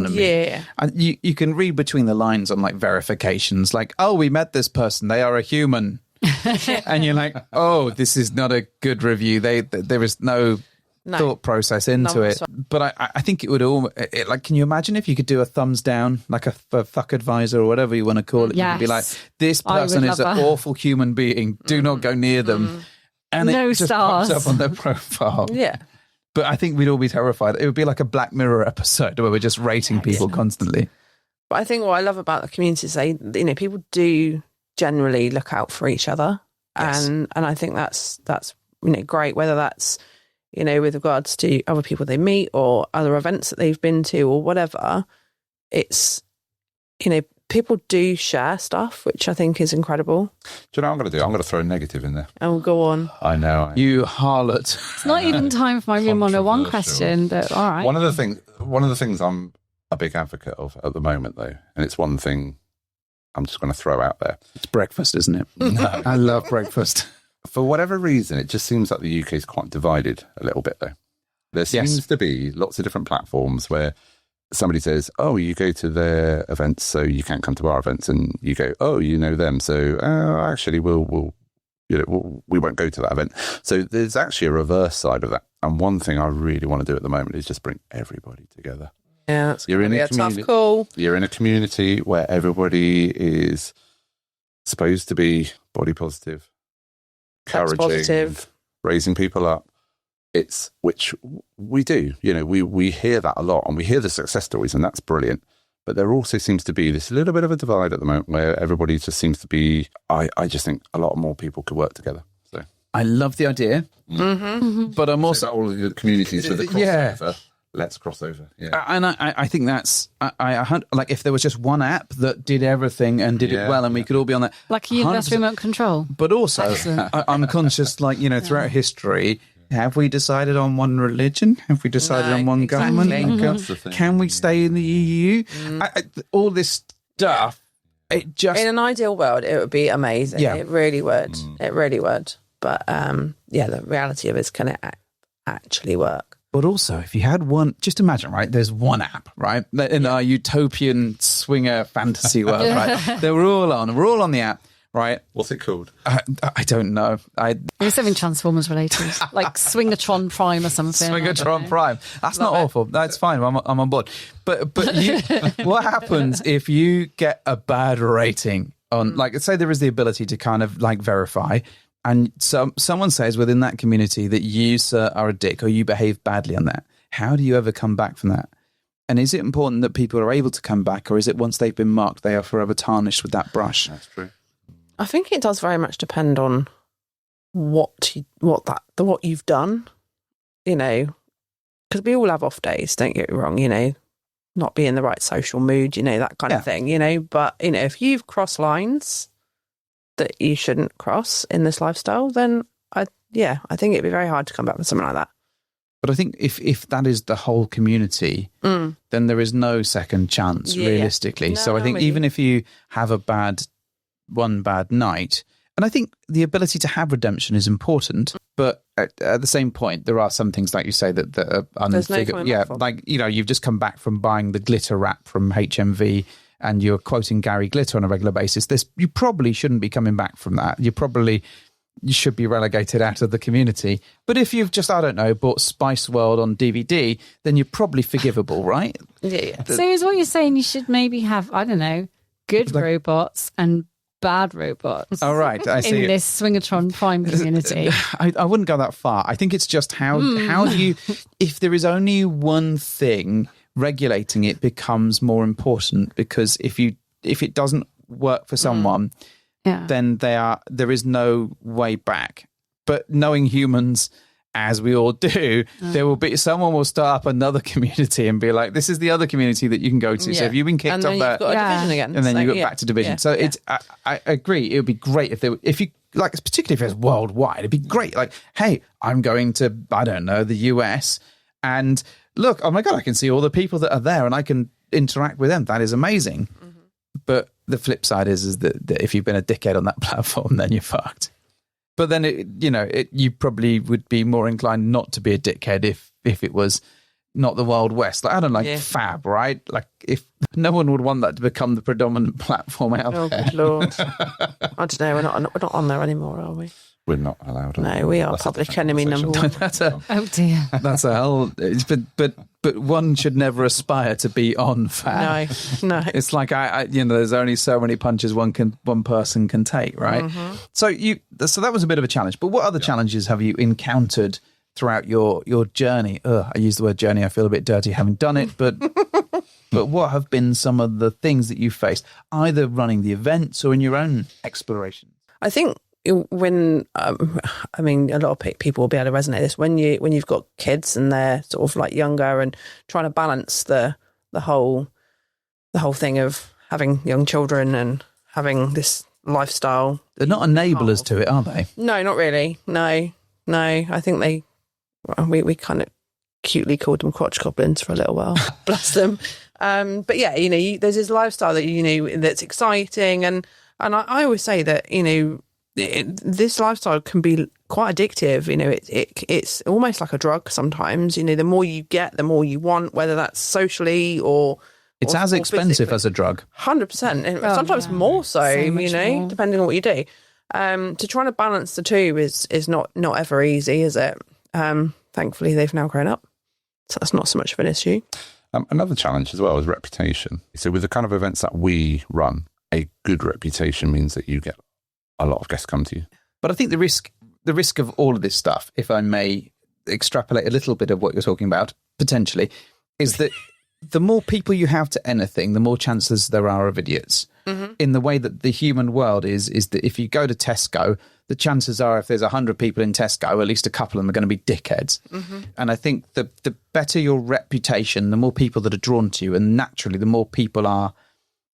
a yeah. And you can read between the lines on like verifications, like, oh, we met this person, they are a human, and you're like, oh, this is not a good review. There is no thought process into it. But I think it would like, can you imagine if you could do a thumbs down, like a fuck advisor or whatever you want to call it? Yes. You could be like, this person is an awful human being. Do not go near them. And no it just stars. pops up on their profile. Yeah. But I think we'd all be terrified. It would be like a Black Mirror episode where we're just rating people constantly. But I think what I love about the community is you know, people do generally look out for each other. Yes. And I think that's you know, great, whether that's, you know, with regards to other people they meet or other events that they've been to or whatever. It's, you know, people do share stuff, which I think is incredible. Do you know what I'm going to do? I'm going to throw a negative in there. Oh, go on. I know. You harlot. It's not even time for my Room 101 question, but all right. One of the things I'm a big advocate of at the moment, though, and it's one thing I'm just going to throw out there. It's breakfast, isn't it? No. I love breakfast. For whatever reason, it just seems like the UK is quite divided a little bit, though. There seems to be lots of different platforms where somebody says, oh, you go to their events, so you can't come to our events. And you go, oh, you know them. So actually, we won't go to that event. So there's actually a reverse side of that. And one thing I really want to do at the moment is just bring everybody together. Yeah, that's You're in a tough call. You're in a community where everybody is supposed to be body positive, Sex encouraging, positive, raising people up. It's which we do. We hear that a lot, and we hear the success stories, and that's brilliant. But there also seems to be this little bit of a divide at the moment where everybody just seems to be. I just think a lot more people could work together. So I love the idea, but I'm also all of the communities with the crossover. Let's cross over. Yeah. And I think that's like if there was just one app that did everything and did it well, and we could all be on that, like a universal remote control. But also, I'm conscious, like throughout history. Have we decided on one religion? Have we decided on one government? Can we stay in the EU? All this stuff, it just... In an ideal world, it would be amazing. Yeah. It really would. It really would. But the reality of it is, can it actually work? But also, if you had one, just imagine, right? There's one app, right? In our utopian swinger fantasy world, right? We're all on the app. Right. What's it called? I don't know. There's something Transformers related, like Swingatron Prime or something. Swingatron Prime. That's not awful. That's fine. I'm on board. But what happens if you get a bad rating on, like, say there is the ability to kind of like verify, and someone says within that community that you, sir, are a dick or you behave badly on that. How do you ever come back from that? And is it important that people are able to come back, or is it once they've been marked, they are forever tarnished with that brush? That's true. I think it does very much depend on what you've done, because we all have off days, don't get me wrong, not be in the right social mood, that kind of thing, but, if you've crossed lines that you shouldn't cross in this lifestyle, then I think it'd be very hard to come back with something like that. But I think if that is the whole community, then there is no second chance, realistically. No, so I think even if you have one bad night, and I think the ability to have redemption is important, but at the same point, there are some things, like you say, that are unfigured. Like, you've just come back from buying the glitter wrap from HMV and you're quoting Gary Glitter on a regular basis. You probably shouldn't be coming back from that. You should be relegated out of the community. But if you've just, I don't know, bought Spice World on DVD, then you're probably forgivable, right? Yeah. So is what you're saying, you should maybe have, I don't know, good robots and bad robots. All right, I see. In this Swingatron Prime community. I wouldn't go that far. I think it's just how do you, if there is only one thing, regulating it becomes more important, because if it doesn't work for someone, then there is no way back. But knowing humans, as we all do, there will be someone will start up another community and be like, this is the other community that you can go to. So if you've been kicked off that, got a division again, and then you go back to division. So it's I agree. It would be great if you like, particularly if it's worldwide. It'd be great. Like, hey, I'm going to, I don't know, the US, and look, oh my God, I can see all the people that are there and I can interact with them. That is amazing. But the flip side is that if you've been a dickhead on that platform, then you're fucked. But then, you probably would be more inclined not to be a dickhead if it was not the Wild West. Like, I don't like Fab, right? Like, if no one would want that to become the predominant platform out there. Oh, good Lord. I don't know. We're not on there anymore, are we? We're not allowed. No, we are public enemy number one. Oh dear. That's a hell. But one should never aspire to be on Fab. No. It's like there's only so many punches one person can take, right? So that was a bit of a challenge. But what other challenges have you encountered throughout your journey? I use the word journey. I feel a bit dirty having done it, but but what have been some of the things that you faced, either running the events or in your own exploration? I think when a lot of people will be able to resonate this when you've got kids and they're sort of like younger and trying to balance the whole thing of having young children and having this lifestyle. They're not enablers to it, are they? No, not really. No. I think we kind of cutely called them crotch goblins for a little while. Bless them. But yeah, there's this lifestyle that, that's exciting. And I always say that, this lifestyle can be quite addictive. It's almost like a drug sometimes. The more you get, the more you want, whether that's socially or... It's as expensive as a drug. 100%. And sometimes more so much more. depending on what you do. To try to balance the two is not ever easy, is it? Thankfully, they've now grown up. So that's not so much of an issue. Another challenge as well is reputation. So with the kind of events that we run, a good reputation means that you get a lot of guests come to you. But I think the risk of all of this stuff, if I may extrapolate a little bit of what you're talking about, potentially, is that the more people you have to anything, the more chances there are of idiots. Mm-hmm. In the way that the human world is that if you go to Tesco, the chances are if there's 100 people in Tesco, at least a couple of them are going to be dickheads. Mm-hmm. And I think the better your reputation, the more people that are drawn to you, and naturally the more people are,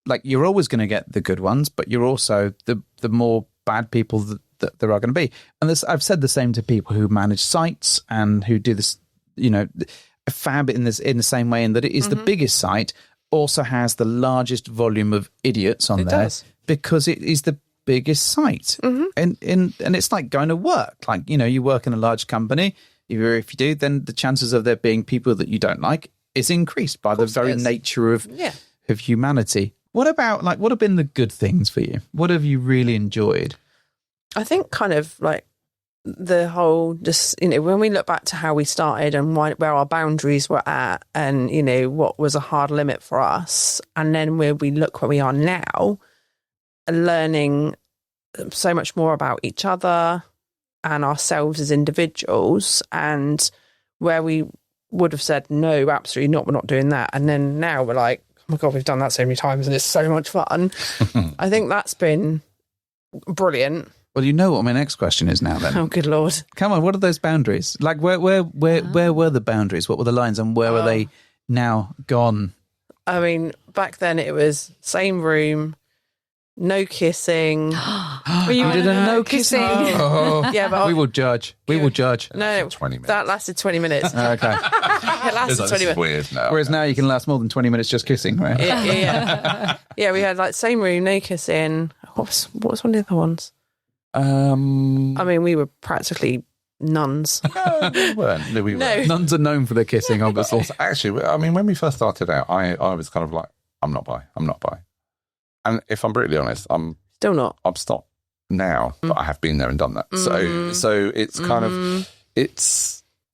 like, you're always going to get the good ones, but you're also the more bad people that there are going to be. And I've said the same to people who manage sites and who do this, Fab in the same way, in that it is the biggest site, also has the largest volume of idiots on there because it is the biggest site. Mm-hmm. And it's like going to work. Like, you work in a large company. If you do, then the chances of there being people that you don't like is increased by the very nature of humanity. What about, what have been the good things for you? What have you really enjoyed? I think kind of like the whole, just, when we look back to how we started and where our boundaries were at and, what was a hard limit for us. And then where we look where we are now, learning so much more about each other and ourselves as individuals, and where we would have said, no, absolutely not, we're not doing that. And then now we're like, oh my God, we've done that so many times and it's so much fun. I think that's been brilliant. Well, you know what my next question is now then. Oh, good Lord. Come on, what are those boundaries? Like, where were the boundaries? What were the lines, and where are they now gone? I mean, back then it was same room, no kissing. You did a no kissing? Oh. Yeah, but we will judge. We will judge. No, 20 minutes. That lasted 20 minutes. Okay. It lasted 20 minutes. Weird now. Whereas now you can last more than 20 minutes just kissing, right? Yeah. Yeah, we had same room, no kissing. What was one of the other ones? I mean, we were practically nuns. No, we weren't. No, we weren't. Nuns are known for their kissing, obviously. Also, actually, I mean, when we first started out, I was kind of like, I'm not bi. And if I'm brutally honest, I'm still not. I'm stopped now, but I have been there and done that. So it's kind of,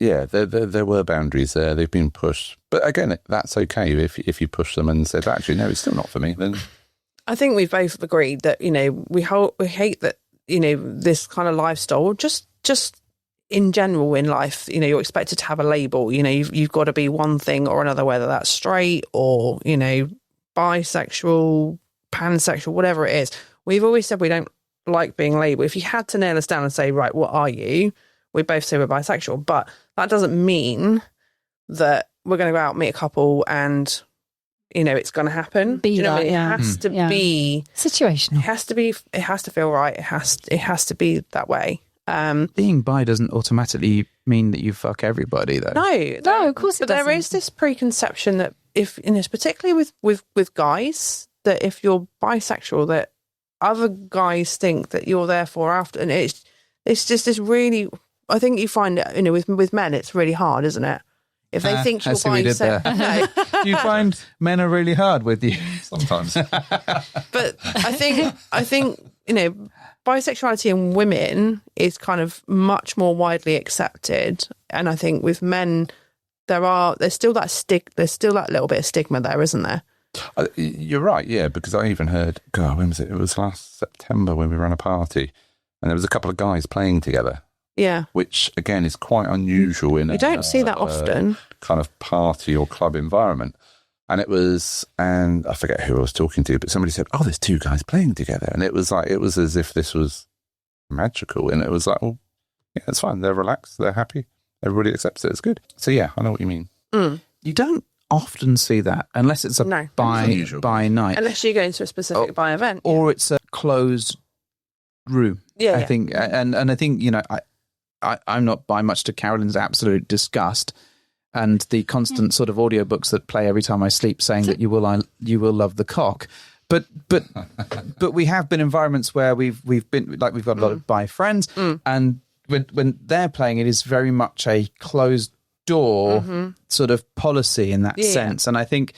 there were boundaries there. They've been pushed. But again, that's okay if you push them and said, actually, no, it's still not for me. Then I think we've both agreed that, we hate that, this kind of lifestyle, just in general in life, you're expected to have a label, you've got to be one thing or another, whether that's straight or, bisexual, pansexual, whatever it is. We've always said we don't like being labelled. If you had to nail us down and say, right, what are you? We both say we're bisexual, but that doesn't mean that we're going to go out and meet a couple and, it's going to happen. Be that, It has to be situational. It has to feel right. It has to be that way. Being bi doesn't automatically mean that you fuck everybody, though. No, of course it but there doesn't. is this preconception that if, particularly with guys, that if you're bisexual, that other guys think that you're therefore after, and it's just this really. I think you find it, with men, it's really hard, isn't it? If they think you're bisexual, no. Do you find men are really hard with you sometimes? But I think bisexuality in women is kind of much more widely accepted, and I think with men there's still that little bit of stigma there, isn't there? You're right, yeah, because I even heard, God, when was it? It was last September when we ran a party, and there was a couple of guys playing together. Yeah, which again is quite unusual in you don't see that often, kind of party or club environment. And I forget who I was talking to, but somebody said, "Oh, there's two guys playing together," and it was as if this was magical, and it was like, well, yeah, it's fine. They're relaxed, they're happy, everybody accepts it. It's good. So yeah, I know what you mean. You don't often see that unless it's a No. by night, Unless you go into a specific by event. or it's a closed room. Yeah, I yeah. think, and I think, you know, I'm not by much to Carolyn's absolute disgust, and the constant sort of audiobooks that play every time I sleep, saying that you will love the cock. But we have been environments where we've been, like, we've got a lot of bi friends, and when they're playing, it is very much a closed door sort of policy in that sense. And I think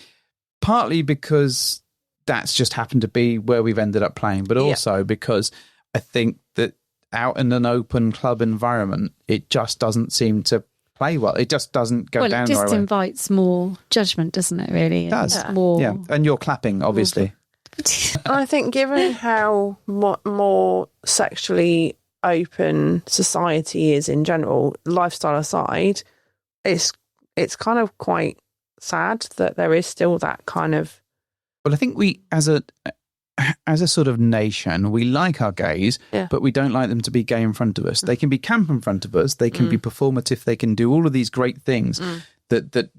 partly because that's just happened to be where we've ended up playing, but also because I think that out in an open club environment, it just doesn't seem to play well. It just doesn't go down it the just right way. invites more judgment, doesn't it, really? It does. More... Yeah, and you're clapping, obviously. I think given how more sexually open society is in general, lifestyle aside, it's kind of quite sad that there is still that kind of... Well, I think we, as a sort of nation, we like our gays, but we don't like them to be gay in front of us. They can be camp in front of us. They can be performative. They can do all of these great things that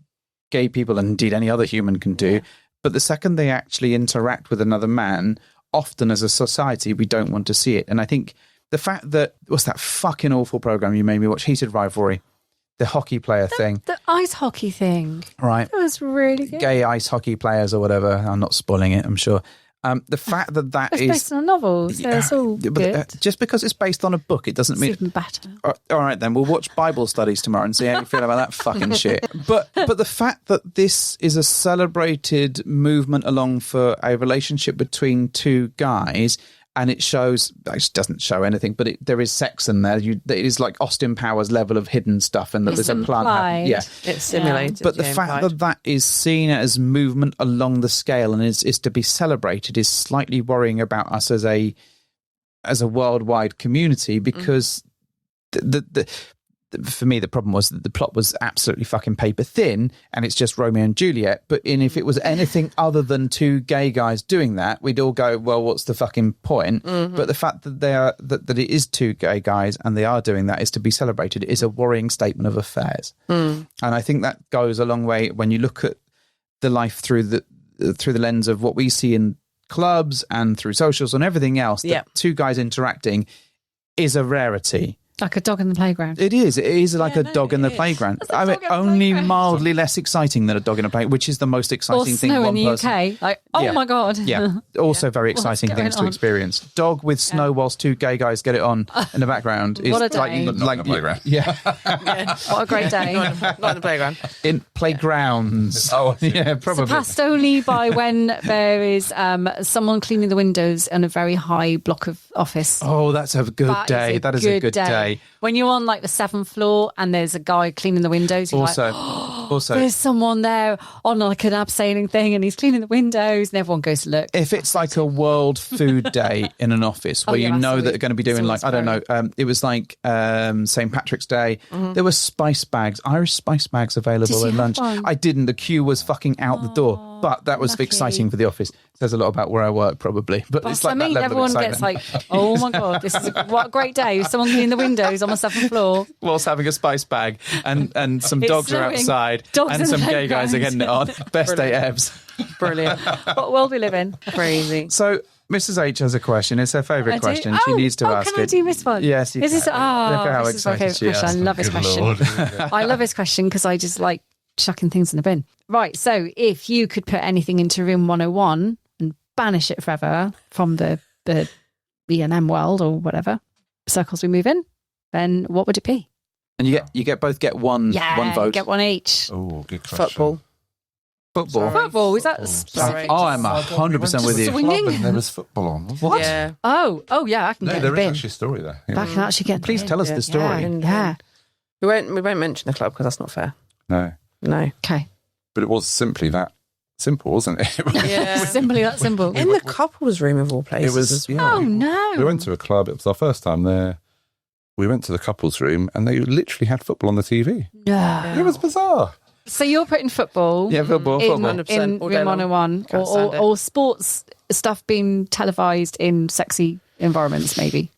gay people and indeed any other human can do. But the second they actually interact with another man, often as a society, we don't want to see it. And I think the fact that, what's that fucking awful program you made me watch, Heated Rivalry, the hockey player thing. The ice hockey thing. Right. That was really good. Gay ice hockey players or whatever. I'm not spoiling it, I'm sure. The fact that It's is based on a novel, so it's all good. just because it's based on a book, it doesn't It's mean... even better. All right, then we'll watch Bible studies tomorrow and see how you feel about that fucking shit. But the fact that this is a celebrated movement along for a relationship between two guys, and it doesn't show anything, but there is sex in there. It is like Austin Powers level of hidden stuff, and that It's there's a plant. implied. It's simulated. But the fact that is seen as movement along the scale and is to be celebrated is slightly worrying about us as a worldwide community, because for me, the problem was that the plot was absolutely fucking paper thin, and it's just Romeo and Juliet. But if it was anything other than two gay guys doing that, we'd all go, well, what's the fucking point? But the fact that that it is two gay guys and they are doing that is to be celebrated is a worrying statement of affairs. And I think that goes a long way when you look at the life through the lens of what we see in clubs and through socials and everything else. That two guys interacting is a rarity. Like a dog in the playground. It is like a dog in the playground. I mean, only mildly less exciting than a dog in a playground, which is the most exciting thing snow one in the person. UK. Like, oh my God. Yeah, also very exciting things to experience. Dog with snow whilst two gay guys get it on in the background is What a day. like Not in the playground. Yeah, What a great day. not in the playground. in playgrounds. Oh, yeah, probably. Surpassed only by when there is someone cleaning the windows in a very high block of office. Oh, that's a good day. That is a good day. When you're on like the 7th floor and there's a guy cleaning the windows, you're Also, like, there's someone there on like an abseiling thing and he's cleaning the windows, and everyone goes to look. if it's like a World Food Day in an office where you that's know that always- they're going to be doing it's like, I don't know, it was like St. Patrick's Day. There were spice bags, Irish spice bags available Did you at have lunch. one? I didn't. The queue was fucking out the door. But that was lucky. exciting for the office. Says a lot about where I work, probably. But That's it's like what I mean. that level Everyone of excitement. gets like, oh my God, what a great day. Someone cleaning the windows on the 7th floor. Whilst having a spice bag and some It's dogs are snowing. outside Dogs and in some the gay guys are getting it on. Best day ebbs. Brilliant. What world we live in? Crazy. So Mrs. H has a question. It's her favourite question. She needs to ask can it. I do this one? Yes, you This can. is, Look at how this is my excited favourite she question. is. I love this question. I love this question because I just like chucking things in the bin. Right, so if you could put anything into room 101 and banish it forever from the E&M world or whatever circles we move in, then what would it be? And you get both get one vote. Get one each. Oh, good question. Football. Football. Football, is that Sorry. Oh, I'm 100% with you. Swinging. And there was football on. What? Yeah. Oh yeah, I can No, get there the is bin. actually a story there. Yeah. I can actually get the Please bin. tell us the story. Yeah. We won't mention the club because that's not fair. No, No. Okay. but it was simply that simple, wasn't it? Yeah. Simply that simple. In the couples room of all places. It was. as well. Yeah, Oh no. we went to a club. It was our first time there. We went to the couples room, and they literally had football on the TV. No. It was bizarre. So you're putting football Yeah, football. in 100% all day room long. 101 Can't stand it. or sports stuff being televised in sexy environments maybe?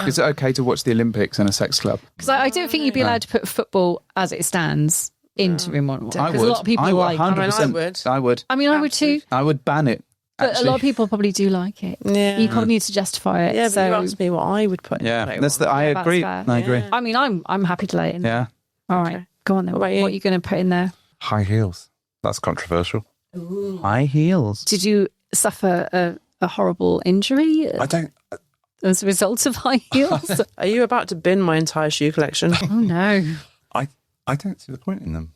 Is it okay to watch the Olympics in a sex club? Because I don't think you'd be allowed to put football as it stands into room 101? I Because would. a lot of people I like. 100%. I would. I mean, I would too. I would ban it. But Actually. a lot of people probably do like it. Yeah. You probably need to justify it. Yeah, so but you asked me what I would put in. Yeah, play that's one. I that's agree. fair. I agree. Yeah. I mean, I'm happy to lay it in. Yeah. All right, Okay. go on then. What What about you? are you going to put in there? High heels. That's controversial. High heels. Did you suffer a horrible injury I don't. as a result of high heels? Are you about to bin my entire shoe collection? Oh no! I don't see the point in them.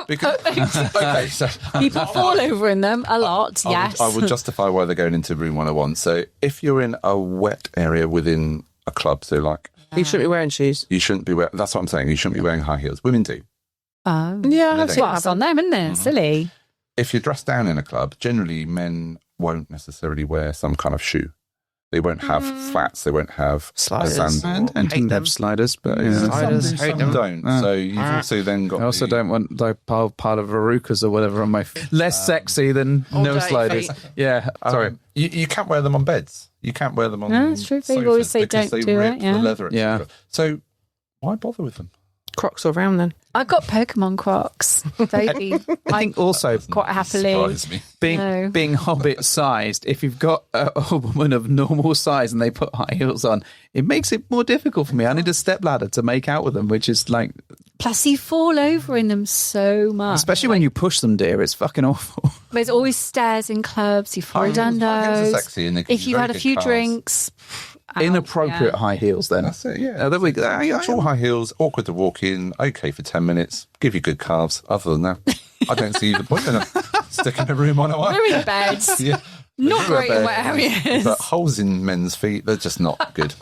Because, okay, so People fall over in them a lot. Yes. I will justify why they're going into room 101. So if you're in a wet area within a club, so like You shouldn't be wearing shoes. you shouldn't be wearing. That's what I'm saying. You shouldn't be wearing high heels. Women do. Oh. Yeah, No, I've they- seen Well, it it's on happen. them, isn't it? Silly. If you're dressed down in a club, generally men won't necessarily wear some kind of shoe. They won't have flats. They won't have Sliders. sand. And Hate have them. sliders, but Sliders, Some hate them. don't. So you've also then got. I also the- don't want like part of Verucas or whatever on my less sexy than All no day sliders. feet. Yeah, sorry. You can't wear them on beds. You can't wear them on. No, it's true. People sofas always say because don't they do rip it, yeah. The leather, Yeah. etc. So why bother with them? Crocs all round then. I got Pokemon Crocs. They'd be I think also quite happily. Surprise me. No. being hobbit sized, if you've got a woman of normal size and they put high heels on, it makes it more difficult for me. I need a stepladder to make out with them, which is like, Plus, you fall over in them so much. especially when you push them, dear, it's fucking awful. There's always stairs in clubs. You fall down High heels are those. sexy and they can If be you very had a big few cars. drinks, out, Inappropriate yeah. high heels, then. That's it, yeah. There we go. Tall high heels, awkward to walk in, okay for 10 minutes, give you good calves. Other than that, I don't see the point in them. Stick in a room on a while. We're in beds. Yeah. Not They're great in bad. wet areas. But holes in men's feet, they're just not good.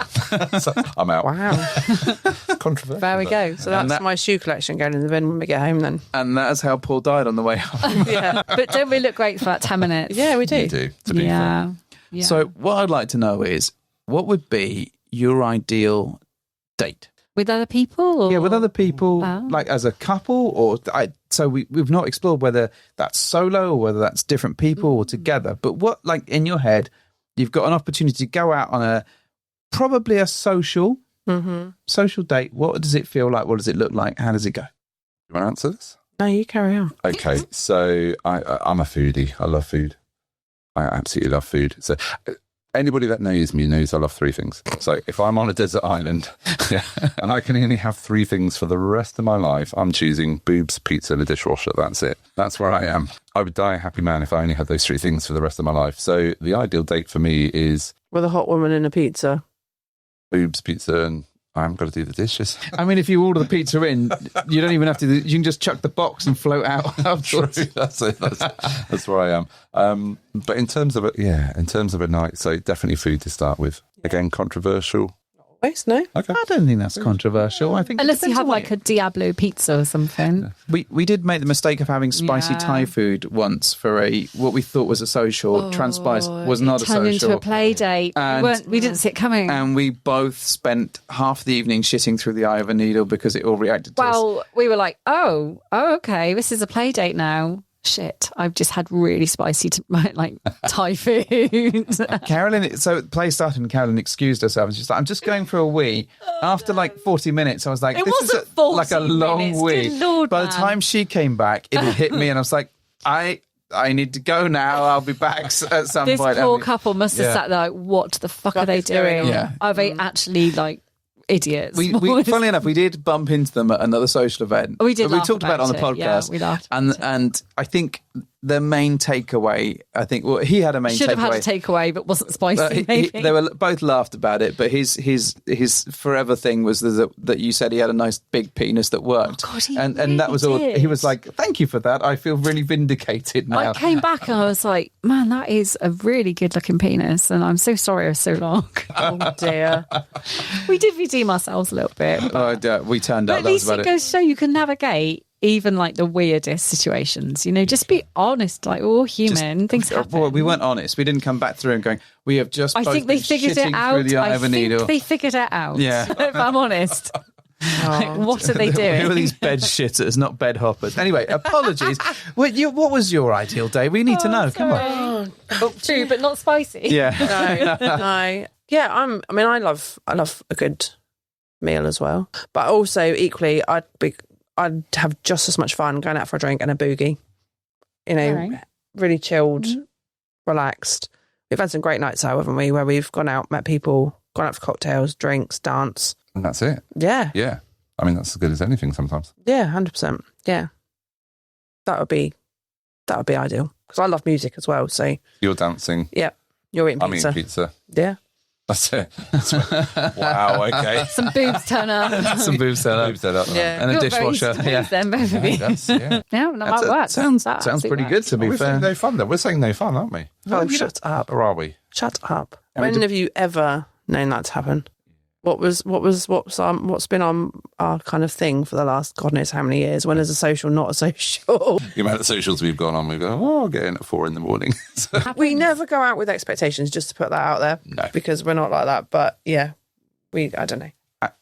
So I'm out. Wow. Controversial. There we go. So And that's that- my shoe collection going in the bin when we get home then. And that is how Paul died on the way home. Yeah. But don't we look great for about 10 minutes? Yeah, we do. You do, to be fair. Yeah. Yeah. So, what I'd like to know is what would be your ideal date? With other people? Or? Yeah, with other people, Oh. like as a couple, or so we've not explored whether that's solo or whether that's different people or together. But what, like in your head, you've got an opportunity to go out on probably a social date. What does it feel like? What does it look like? How does it go? You want to answer this? No, you carry on. Okay, so I'm a foodie. I love food. I absolutely love food. So anybody that knows me knows I love three things. So if I'm on a desert island and I can only have three things for the rest of my life, I'm choosing boobs, pizza, and a dishwasher. That's it. That's where I am. I would die a happy man if I only had those three things for the rest of my life. So the ideal date for me is With a hot woman and a pizza. boobs, pizza, and I haven't got to do the dishes. I mean, if you order the pizza in, you don't even have to. You can just chuck the box and float out. True. That's it. That's where I am. But in terms of a night, so definitely food to start with. Again, controversial. Always, no? Okay. I don't think that's controversial. I think it Unless you depends have on what like a Diablo pizza or something. We did make the mistake of having spicy Yeah. Thai food once for what we thought was a social. Transpires was not a Turned social. into a play date. And- We didn't see it coming. And we both spent half the evening shitting through the eye of a needle because it all reacted to us. Well, we were like, oh, okay, this is a play date now. Shit, I've just had really spicy Thai food. Carolyn, so the play started and Carolyn excused herself. And she's like, I'm just going for a wee. After like 40 minutes, I was like, It this is wasn't 40 like a long minutes, wee. good Lord, By the man. time she came back, it had hit me and I was like, I need to go now. I'll be back at some This point. poor couple must have Yeah. sat there like, what the fuck Fuck are they is going doing? on? Yeah. Are they actually like idiots? We funnily enough, we did bump into them at another social event. We did We laugh talked about it on the about it. Yeah, podcast. we laughed And about it. and I think the main takeaway, he had a main Should takeaway. have had a takeaway, but wasn't spicy. Maybe. They were both laughed about it, but his forever thing was that you said he had a nice big penis that worked, Oh, God, he and really that was all. did. He was like, "Thank you for that. I feel really vindicated now." I came back and I was like, man, that is a really good looking penis, and I'm so sorry it was so long. Oh, dear. We did redeem ourselves a little bit. But We turned at out that was least about it it. goes to show you can navigate even like the weirdest situations. You know, just be honest. Like we're all human. Things happen. Well, we weren't honest. We didn't come back through and going, "We have just." I both think they been figured shitting it out. Through the eye I of a think needle. they figured it out. Yeah. If I'm honest. Like, what are they doing? Who are these bed shitters, not bed hoppers? Anyway, apologies. What was your ideal day? We need to know. Come on. True, but not spicy. Yeah. No. Yeah, I love a good meal as well. But also equally, I'd have just as much fun going out for a drink and a boogie. You know, Right. really chilled, relaxed. We've had some great nights out, haven't we? Where we've gone out, met people, gone out for cocktails, drinks, dance. And that's it. Yeah. Yeah. I mean, that's as good as anything sometimes. Yeah, 100%. Yeah. That would be ideal. Because I love music as well. So, You're dancing. yeah, you're eating I'm pizza. eating pizza. Yeah. That's it. Wow, okay. Some boobs turn up. Some boobs set up. Moved that up. Yeah. And a You're very dishwasher. easy to Yeah. please then, both of you. That's, yeah. Yeah, that might work. Sounds That sounds absolutely pretty good, works. to be We're saying fair. no fun, though. We're saying no fun, aren't we? Oh, shut up. Or are we? Shut up. I mean, When have you ever known that to happen? What's been on our kind of thing for the last God knows how many years? When is a social not a social? The amount of socials we've gone on, we go, I'll get in at 4 a.m. So, We never go out with expectations, just to put that out there. No. Because we're not like that. But yeah, I don't know.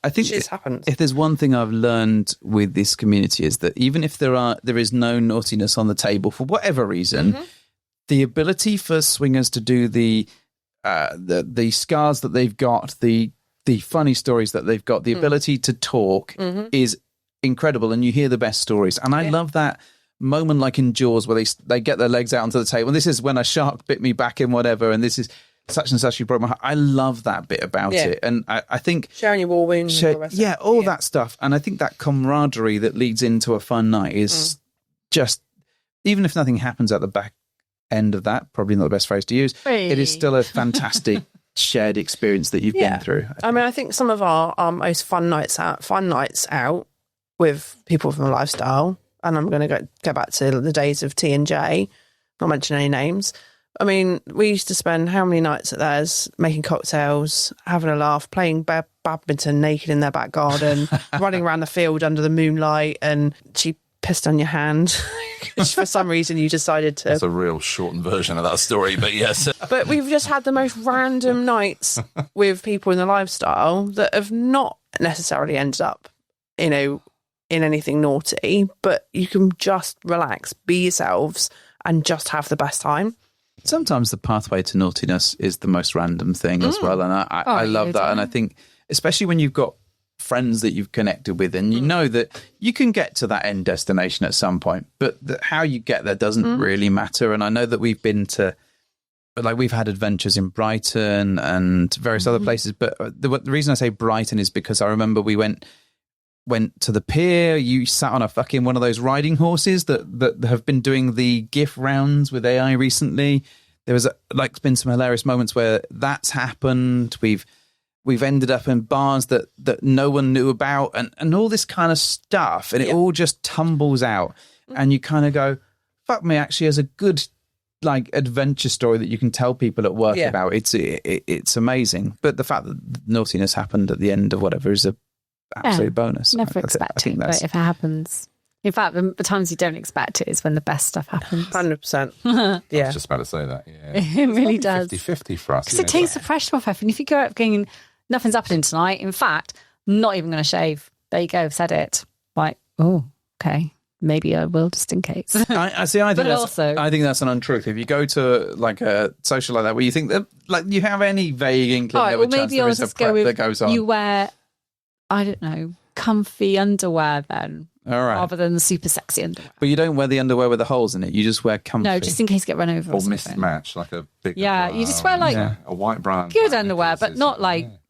I think Shit happens. if there's one thing I've learned with this community is that even if there is no naughtiness on the table for whatever reason, the ability for swingers to do the scars that they've got, the funny stories that they've got, the ability to talk is incredible, and you hear the best stories. And I love that moment, like in Jaws, where they get their legs out onto the table. And this is when a shark bit me back in whatever, and this is such and such, you broke my heart. I love that bit about it, and I think Sharing your war wounds. and all the rest of it. all that stuff. And I think that camaraderie that leads into a fun night is just, even if nothing happens at the back end of that, probably not the best phrase to use, it is still a fantastic shared experience that you've been through. I mean, I think some of our most fun nights out with people from the lifestyle, and I'm going to go back to the days of T&J, not mention any names. I mean, we used to spend how many nights at theirs making cocktails, having a laugh, playing badminton naked in their back garden, running around the field under the moonlight, and she pissed on your hand. For some reason, you decided to. That's a real shortened version of that story, but yes. But we've just had the most random nights with people in the lifestyle that have not necessarily ended up, in anything naughty, but you can just relax, be yourselves, and just have the best time. Sometimes the pathway to naughtiness is the most random thing as well. And I love that. And I think, especially when you've got friends that you've connected with and you know that you can get to that end destination at some point, but how you get there doesn't really matter. And I know that we've been to, like, we've had adventures in Brighton and various other places, but the reason I say Brighton is because I remember we went to the pier. You sat on a fucking one of those riding horses that have been doing the GIF rounds with AI recently. There was been some hilarious moments where that's happened. We've ended up in bars that no one knew about and all this kind of stuff. And it all just tumbles out. And you kind of go, fuck me, actually, as a good adventure story that you can tell people at work about. It's amazing. But the fact that naughtiness happened at the end of whatever is a absolute bonus. Never expect it, but if it happens. In fact, the times you don't expect it is when the best stuff happens. 100%. I Yeah. was just about to say that. Yeah. It really does. 50-50 for us. Because it takes the pressure off everything. If you go out going, nothing's happening tonight, in fact, not even going to shave. There you go, said it. Like, oh, okay. Maybe I will, just in case. I think that's an untruth. If you go to a social like that where you think that you have any vague inkling of a chance there is a prep that goes on. You wear, I don't know, comfy underwear then. All right. Rather than the super sexy underwear. But you don't wear the underwear with the holes in it. You just wear comfy. No, just in case you get run over. Or mismatch, like a big. Yeah, you just wear a white brown. good underwear, but not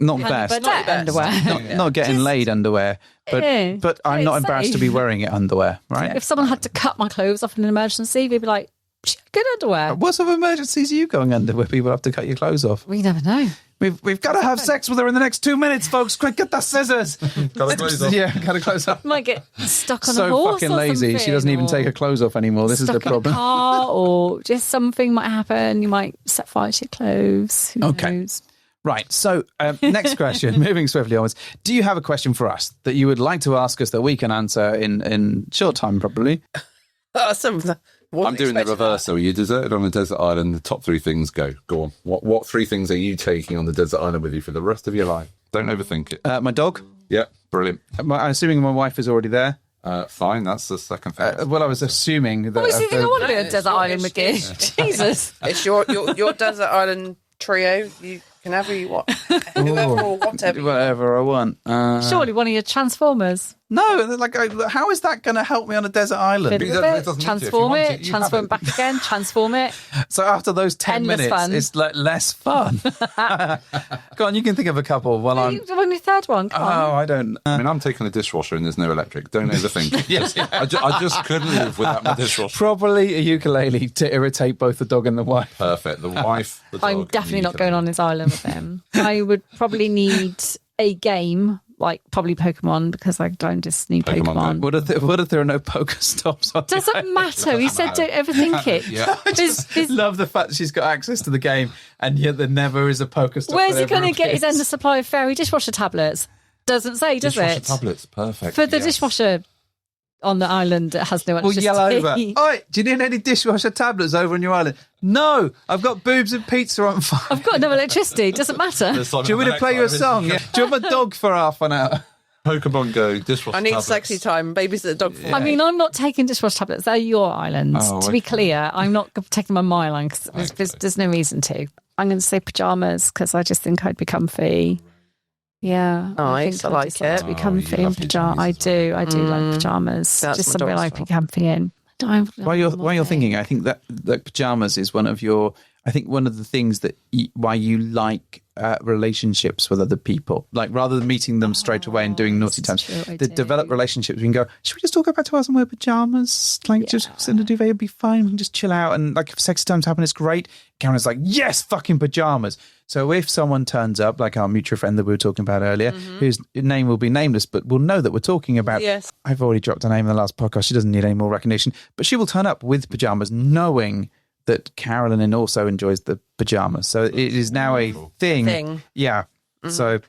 not best. Underwear. Not getting laid underwear. But I'm not embarrassed to be wearing it underwear, right? If someone had to cut my clothes off in an emergency, they'd be like, good underwear. What sort of emergencies are you going under where people have to cut your clothes off? We never know. We've got to have sex with her in the next 2 minutes, folks. Quick, get the scissors. Got to close off. Yeah, got to close up. Might get stuck on a So horse fucking or lazy. something, She doesn't even or take her clothes off anymore. This is the stuck in a problem. car, or just something might happen. You might set fire to your clothes. Who knows? Right. So, next question, moving swiftly onwards. Do you have a question for us that you would like to ask us that we can answer in short time, probably? I'm doing the reverse. So you deserted on a desert island. The top 3 things go. Go on. What 3 things are you taking on the desert island with you for the rest of your life? Don't overthink it. My dog. Yeah, brilliant. I'm assuming my wife is already there. Fine, that's the second thing. Well, I was assuming that. Obviously, I want to be on a desert island with you. Jesus. It's your desert island trio. You can have whoever or whatever. Whatever I want. Surely one of your Transformers. No, and they're like, how is that going to help me on a desert island? Fiddle It with doesn't it, need to. transform If you want it, to, you transform have it back again, transform it. So after those 10 Endless minutes, fun. it's like less fun. Go on, you can think of a couple while I'm. You're on your third one. Come on. Oh, I don't. I mean, I'm taking a dishwasher and there's no electric. Don't overthink it. Yes, I just couldn't live without my dishwasher. Probably a ukulele to irritate both the dog and the wife. Perfect. The wife, the dog. I'm and definitely the not going on this island with him. I would probably need a game, like probably Pokemon, because I don't just need Pokemon Pokemon. What if there are no poker stops on the Doesn't matter. He said don't overthink it. Yeah. There's- Love the fact she's got access to the game, and yet there never is a poker stop. where's that he ever going to get his appears. endless supply of fairy dishwasher tablets? Doesn't say, does Dishwasher it? tablets. Perfect. For the yes. dishwasher on the island that has no We'll electricity. yell over. Oi, do you need any dishwasher tablets over on your island? No, I've got boobs and pizza on fire. I've got no electricity. Doesn't matter. The song Do you of want the me to play you a next song? one. Yeah. Do you want my dog for half an hour? Pokemon Go, dishwasher I need tablets. sexy time. Babysit the dog for I mean, I'm not taking dishwasher tablets. They're your islands. Oh, to be okay. clear, I'm not taking them on my island because there's no reason to. I'm going to say pyjamas because I just think I'd be comfy. Yeah. Nice, think I I'd like just like it. to be Oh, comfy you in love your pyjamas. I jammies. do like pyjamas. That's Just my something dog's I be fault. comfy in. While you're thinking, I think that pajamas is one of the things that why you like relationships with other people. Like rather than meeting them straight away and doing naughty times, true, I the do. develop relationships. We can go, should we just all go back to ours and wear pajamas? Like just sit in the duvet, it'll be fine. We can just chill out. And like if sexy times happen, it's great. Karen's like, yes, fucking pajamas. So if someone turns up, like our mutual friend that we were talking about earlier, whose name will be nameless, but we'll know that we're talking about. Yes. I've already dropped her name in the last podcast. She doesn't need any more recognition, but she will turn up with pajamas knowing that Carolyn also enjoys the pajamas. So it is now a thing. Yeah. So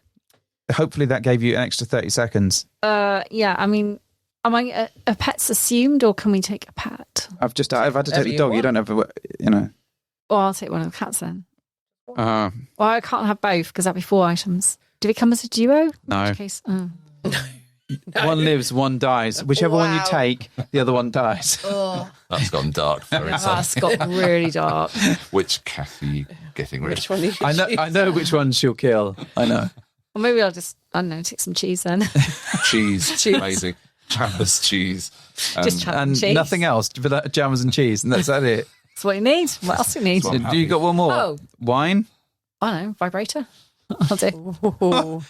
hopefully that gave you an extra 30 seconds. Yeah, I mean, am I a pet's assumed or can we take a pet? I've had to take Whatever the you dog. You want. don't have a, you know. Or I'll take one of the cats then. Uh, Well, I can't have both because that'd be 4 items. Do we come as a duo? no. In case, One lives, one dies. Whichever one you Wow. take, the other one dies. That's gone dark for it. that's got really dark. Which cat are you getting rid Which of? one you I know which one she'll kill. I know. Or maybe I'll just, I don't know, take some cheese then. Cheese. Amazing. Trappers cheese. Just chat And cheese. nothing else but that pajamas and cheese, and that's that it. That's what you need. What else do you need? Well, I'm Do you happy. got one more? Oh. Wine? I don't know, vibrator. I'll do. Ooh.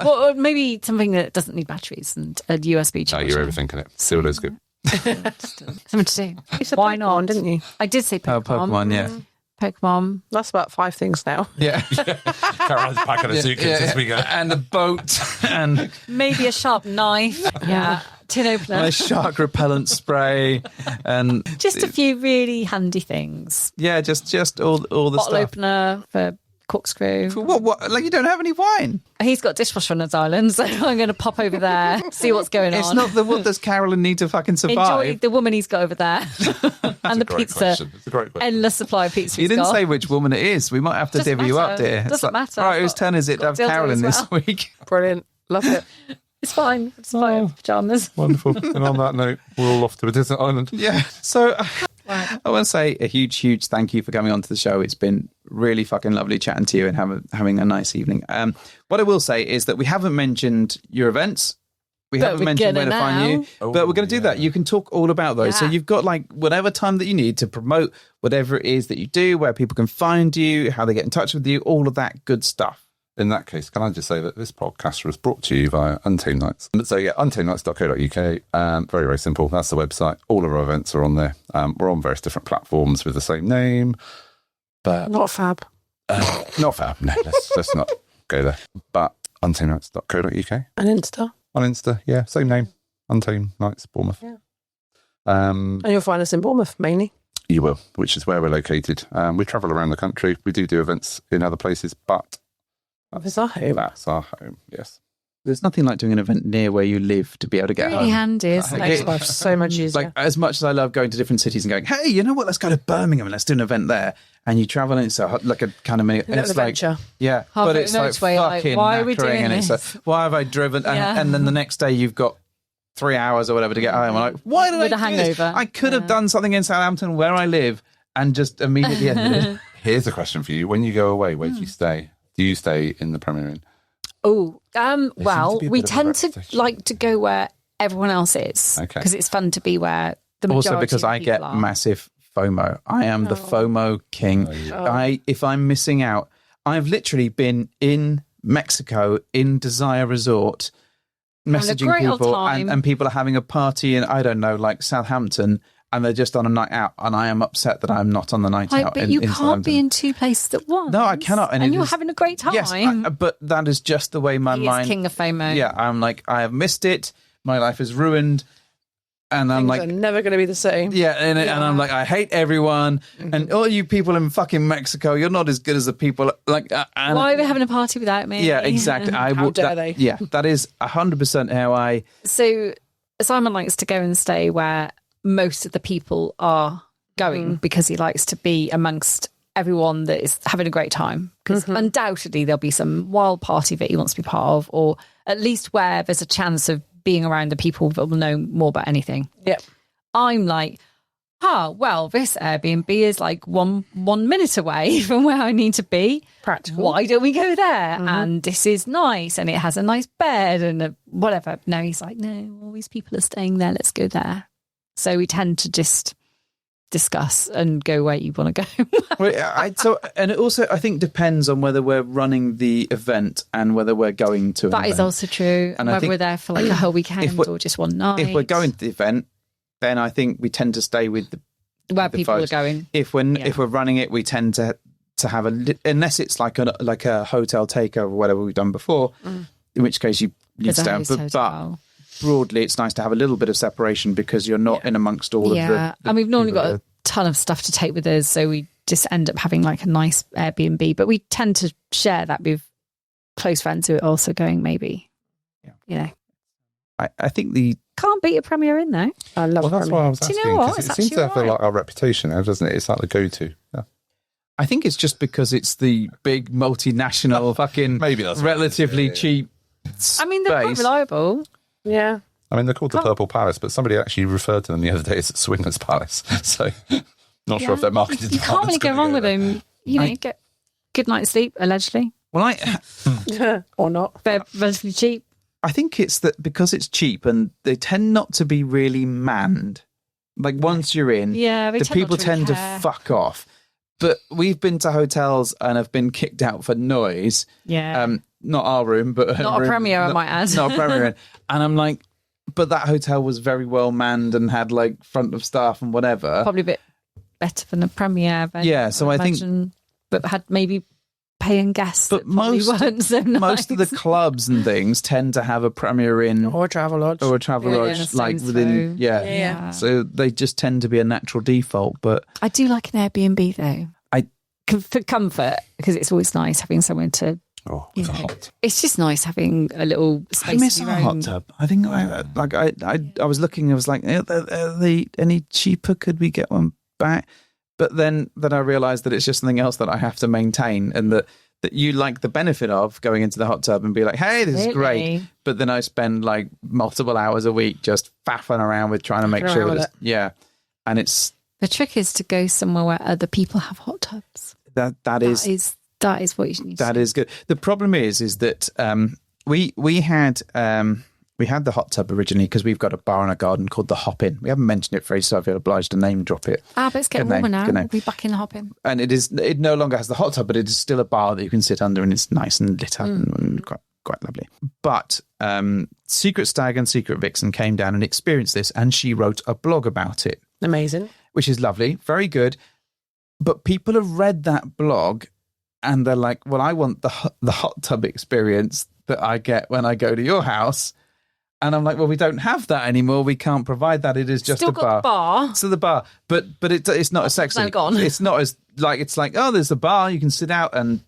Or maybe something that doesn't need batteries and a USB No, charger. you're overthinking it. Still is good. Something to do. You said Why Pokemon, not? didn't you? I did say Oh, Pokemon. Pokemon, yeah. Pokemon. That's about 5 things now. Yeah. Caroline's packing a suitcase as we go. And a boat and Maybe a sharp knife. Yeah. Tin opener. a shark repellent spray and Just a few really handy things. yeah, just all the Bottle stuff. opener for corkscrew. What? Like you don't have any wine? He's got a dishwasher on his island, so I'm going to pop over there, see what's going on. It's not the what does Carolyn need to fucking Enjoy survive? the woman he's got over there. And the Great pizza. question. It's a great question. Endless supply of pizza You he's didn't got. say which woman it is. We might have to Doesn't divvy you up, matter. dear. It's Doesn't matter. Right, I've whose got- turn is it to got have dildo Carolyn as this well. week? Brilliant. Love it. It's fine. It's fine. Pajamas. Wonderful. And on that note, we're all off to a desert island. Yeah. So Right. I want to say a huge thank you for coming onto the show. It's been really fucking lovely chatting to you and having a nice evening. What I will say is that we haven't mentioned your events. We But haven't we're mentioned where to gonna find you, now. but we're going to do Oh, that. yeah. You can talk all about those. So Yeah. you've got like whatever time that you need to promote whatever it is that you do, where people can find you, how they get in touch with you, all of that good stuff. In that case, can I just say that this podcast was brought to you via Untamed Nights. So yeah, untamednights.co.uk. Very, very simple. That's the website. All of our events are on there. We're on various different platforms with the same name, but Not fab. not fab. No, let's not go there. But untamednights.co.uk. And Insta. On Insta, yeah, same name. Untamed Nights, Bournemouth. Yeah. Um, And you'll find us in Bournemouth, mainly. You will, which is where we're located. We travel around the country. We do events in other places, but It's our home. that's our home, yes. There's nothing like doing an event near where you live to be able to get Really home. handy, isn't Okay. it? Makes life so much easier. Like as much as I love going to different cities and going, hey, you know what? Let's go to Birmingham and let's do an event there. And you travel and it's like a kind of minute. And Little it's like, adventure. yeah, Half but an it's like hour's way, like, fucking why are we knackering doing and it's this? like, why have I driven? Yeah. And then the next day you've got 3 hours or whatever to get home. I'm like, why did With I a do this? hangover. I could have done something in Southampton where I live and just immediately ended it. Here's a question for you. When you go away, where do you stay? Do you stay in the Premier Inn? Oh, to well, be a we bit of a tend to reputation. like to go where everyone else is. Okay. Because it's fun to be where the majority Also because of I people get are. massive FOMO. I am the FOMO king. If I'm missing out, I've literally been in Mexico in Desire Resort messaging great old people time. and people are having a party in, I don't know, like Southampton, and they're just on a night out, and I am upset that I'm not on the night out. But you in can't Southampton. be in two places at once. No, I cannot. And it you're is- having a great time. Yes, but that is just the way my He mind. is king of FOMO. Yeah, I'm like, I have missed it. My life is ruined. And I'm Things like, are never going to be the same. yeah, and I'm like, I hate everyone. And all you people in fucking Mexico, you're not as good as the people. Like, and, Why are they having a party without me? yeah, exactly. How dare they? Yeah, that is 100% how I. So Simon likes to go and stay where most of the people are going because he likes to be amongst everyone that is having a great time. Because undoubtedly there'll be some wild party that he wants to be part of, or at least where there's a chance of being around the people that will know more about anything. Yep. I'm like, well, this Airbnb is like one minute away from where I need to be. Practical. Why don't we go there? And this is nice, and it has a nice bed and whatever. No, he's like, no, all these people are staying there. Let's go there. So we tend to just discuss and go where you want to go. And it also, I think, depends on whether we're running the event and whether we're going to. That is also true. And I whether think we're there for like a whole weekend we're- or just one night. If we're going to the event, then I think we tend to stay with where the people folks. are going. If we're running it, we tend to have unless it's like a hotel takeover or whatever we've done before, in which case you There's a stay. host But hotel. broadly, it's nice to have a little bit of separation because you're not in amongst all of the. And we've normally people got that a ton of stuff to take with us, so we just end up having like a nice Airbnb. But we tend to share that with close friends who are also going. Maybe, you know, I think the can't beat a Premier Inn though. I love Well, that's Premier. why I was Do you asking. know what? 'cause It's it seems to actually have alright. a reputation now, doesn't it? It's like the go-to. Yeah. I think it's just because it's the big multinational fucking Maybe that's what it is, relatively yeah. cheap. I mean, they're quite space. reliable. Yeah. I mean, they're called the Purple Palace, but somebody actually referred to them the other day as Swingers Palace. So, not sure if their marketing You can't really department's go gonna wrong with there. them. You know, you get good night's sleep allegedly. Well, I Or not. They're relatively cheap. I think it's that because it's cheap and they tend not to be really manned. Like once you're in, Yeah, they the tend not people to really tend to care. fuck off. But we've been to hotels and have been kicked out for noise. Yeah. Not our room, but Not a room- Premier, I not- might add. Not a Premier Inn. And I'm like, but that hotel was very well manned and had like front of staff and whatever. Probably a bit better than a Premier. Then, Yeah, so I think- imagine, but had maybe paying guests But that probably most- weren't so nice. Most of the clubs and things tend to have a Premier Inn Or Travel Lodge. or a travel Yeah, lodge, a like stone's within, throw. yeah. Yeah. So they just tend to be a natural default. But I do like an Airbnb though. I- For comfort, because it's always nice having somewhere to. Oh, it's You know. hot. It's just nice having a little space. I miss of a your hot own. tub. I think I was looking. I was like, are they any cheaper? Could we get one back? But then I realised that it's just something else that I have to maintain, and that you like the benefit of going into the hot tub and be like, hey, this is great. Really? But then I spend like multiple hours a week just faffing around with trying to make Faffing sure around that with it's, yeah. And it's The trick is to go somewhere where other people have hot tubs. that is That is what you need to that do. is good. The problem is that we had the hot tub originally because we've got a bar in our garden called the Hop In. We haven't mentioned it for ages, so I feel obliged to name drop it. But it's getting Good name, warmer now. good name. We'll be back in the hopping. And it no longer has the hot tub, but it is still a bar that you can sit under, and it's nice and lit up and quite lovely. But Secret Stag and Secret Vixen came down and experienced this, and she wrote a blog about it, Amazing. which is lovely, very good. But people have read that blog and they're like, well, I want the hot tub experience that I get when I go to your house. And I'm like, well, we don't have that anymore. We can't provide that. It is just Still a got the bar. So the bar, but it's not as sexy. now gone. It's not as like, it's like, oh, there's a bar. You can sit out and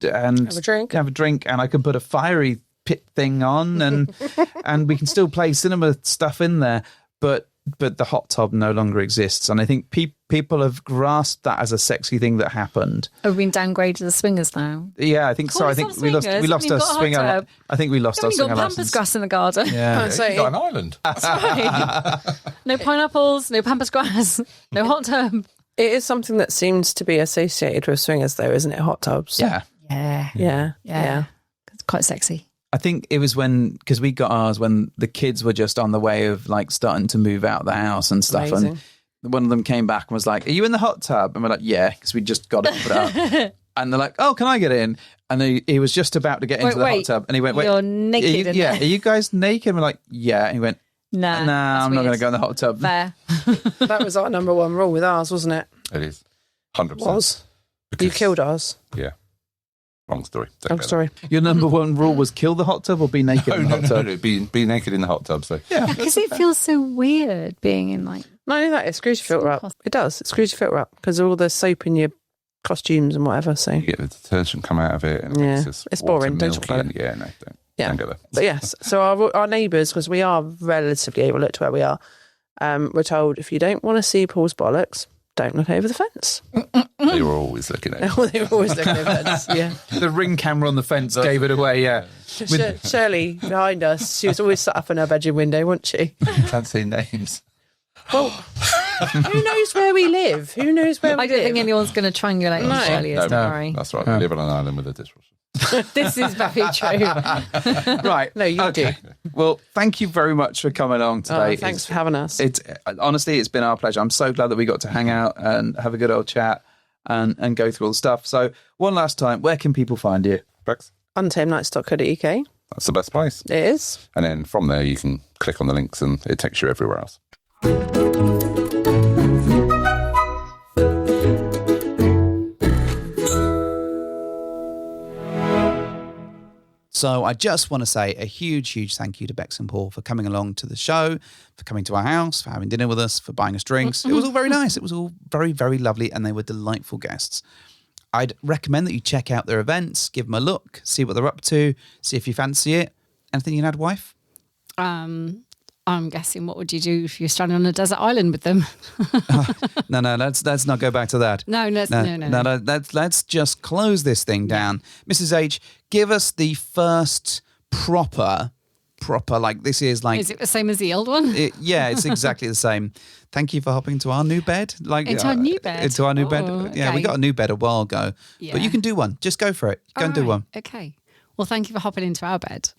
Have a drink. and I can put a fiery pit thing on and we can still play cinema stuff in there. But the hot tub no longer exists. And I think people have grasped that as a sexy thing that happened. Have we been downgraded to the swingers now? Yeah, I think so. Oh, I it's think not we lost swingers. our We've got a hot swinger. tub. I think we lost our We've got swinger pampas license. grass in the garden. Yeah. So You got an island. No pineapples, no pampas grass, no hot tub. it is something that seems to be associated with swingers, though, isn't it? Hot tubs. Yeah. Yeah. Yeah. Yeah. It's quite sexy. I think it was because we got ours when the kids were just on the way of like starting to move out the house and stuff. Amazing. And one of them came back and was like, "Are you in the hot tub?" And we're like, "Yeah," because we just got it put up. And they're like, "Oh, can I get in?" And he was just about to get into the hot tub, and he went, "Wait, you're naked in there." Are you guys naked?" And we're like, "Yeah." And he went, Nah, I'm not going to go in the hot tub. Fair. That was our number one rule with ours, wasn't it? It is 100%. Was. You killed ours. Yeah. Wrong story. Wrong story. Your number one rule was kill the hot tub or be naked in the hot tub? No, be naked in the hot tub. So Yeah. Because it feels so weird being in like. Not only that, it screws your filter up. It does. It screws your filter up because of all the soap in your costumes and whatever. So you get the detergent come out of it. And Yeah. it's It's boring. Don't milky talk about and- Yeah, no, don't. Yeah. Don't go there. But yes, so our neighbours, because we are relatively able to look to where we are, we're told if you don't want to see Paul's bollocks, don't look over the fence. They were always looking at it. They were always looking over the fence. Yeah. The ring camera on the fence gave it away, yeah. Shirley behind us, she was always sat up in her bedroom window, wasn't she? Can't say names. Well, who knows where we live? Who knows where we I don't live? think anyone's going to triangulate No. on Shirley, don't worry. That's right. We live on an island with a dishwasher. This is very true. Right. No, you do. Well, thank you very much for coming along today. Thanks for having us. It's honestly, it's been our pleasure. I'm so glad that we got to hang out and have a good old chat and go through all the stuff. So one last time, where can people find you? Bex? untamednights.co.uk. That's the best place. It is. And then from there, you can click on the links and it takes you everywhere else. So I just want to say a huge, huge thank you to Bex and Paul for coming along to the show, for coming to our house, for having dinner with us, for buying us drinks. It was all very nice. It was all very, very lovely, and they were delightful guests. I'd recommend that you check out their events, give them a look, see what they're up to, see if you fancy it. Anything you'd add, wife? I'm guessing, what would you do if you're stranded on a desert island with them? No, let's not go back to that. No. Let's just close this thing down. Mrs. H, give us the first proper, like this is like... Is it the same as the old one? Yeah, it's exactly the same. Thank you for hopping to our new bed. Into our new bed? Into our new bed. Oh, Yeah, we okay. got a new bed a while ago. Yeah. But you can do one. Just go for it. Go and do All right, one. Okay. Well, thank you for hopping into our bed.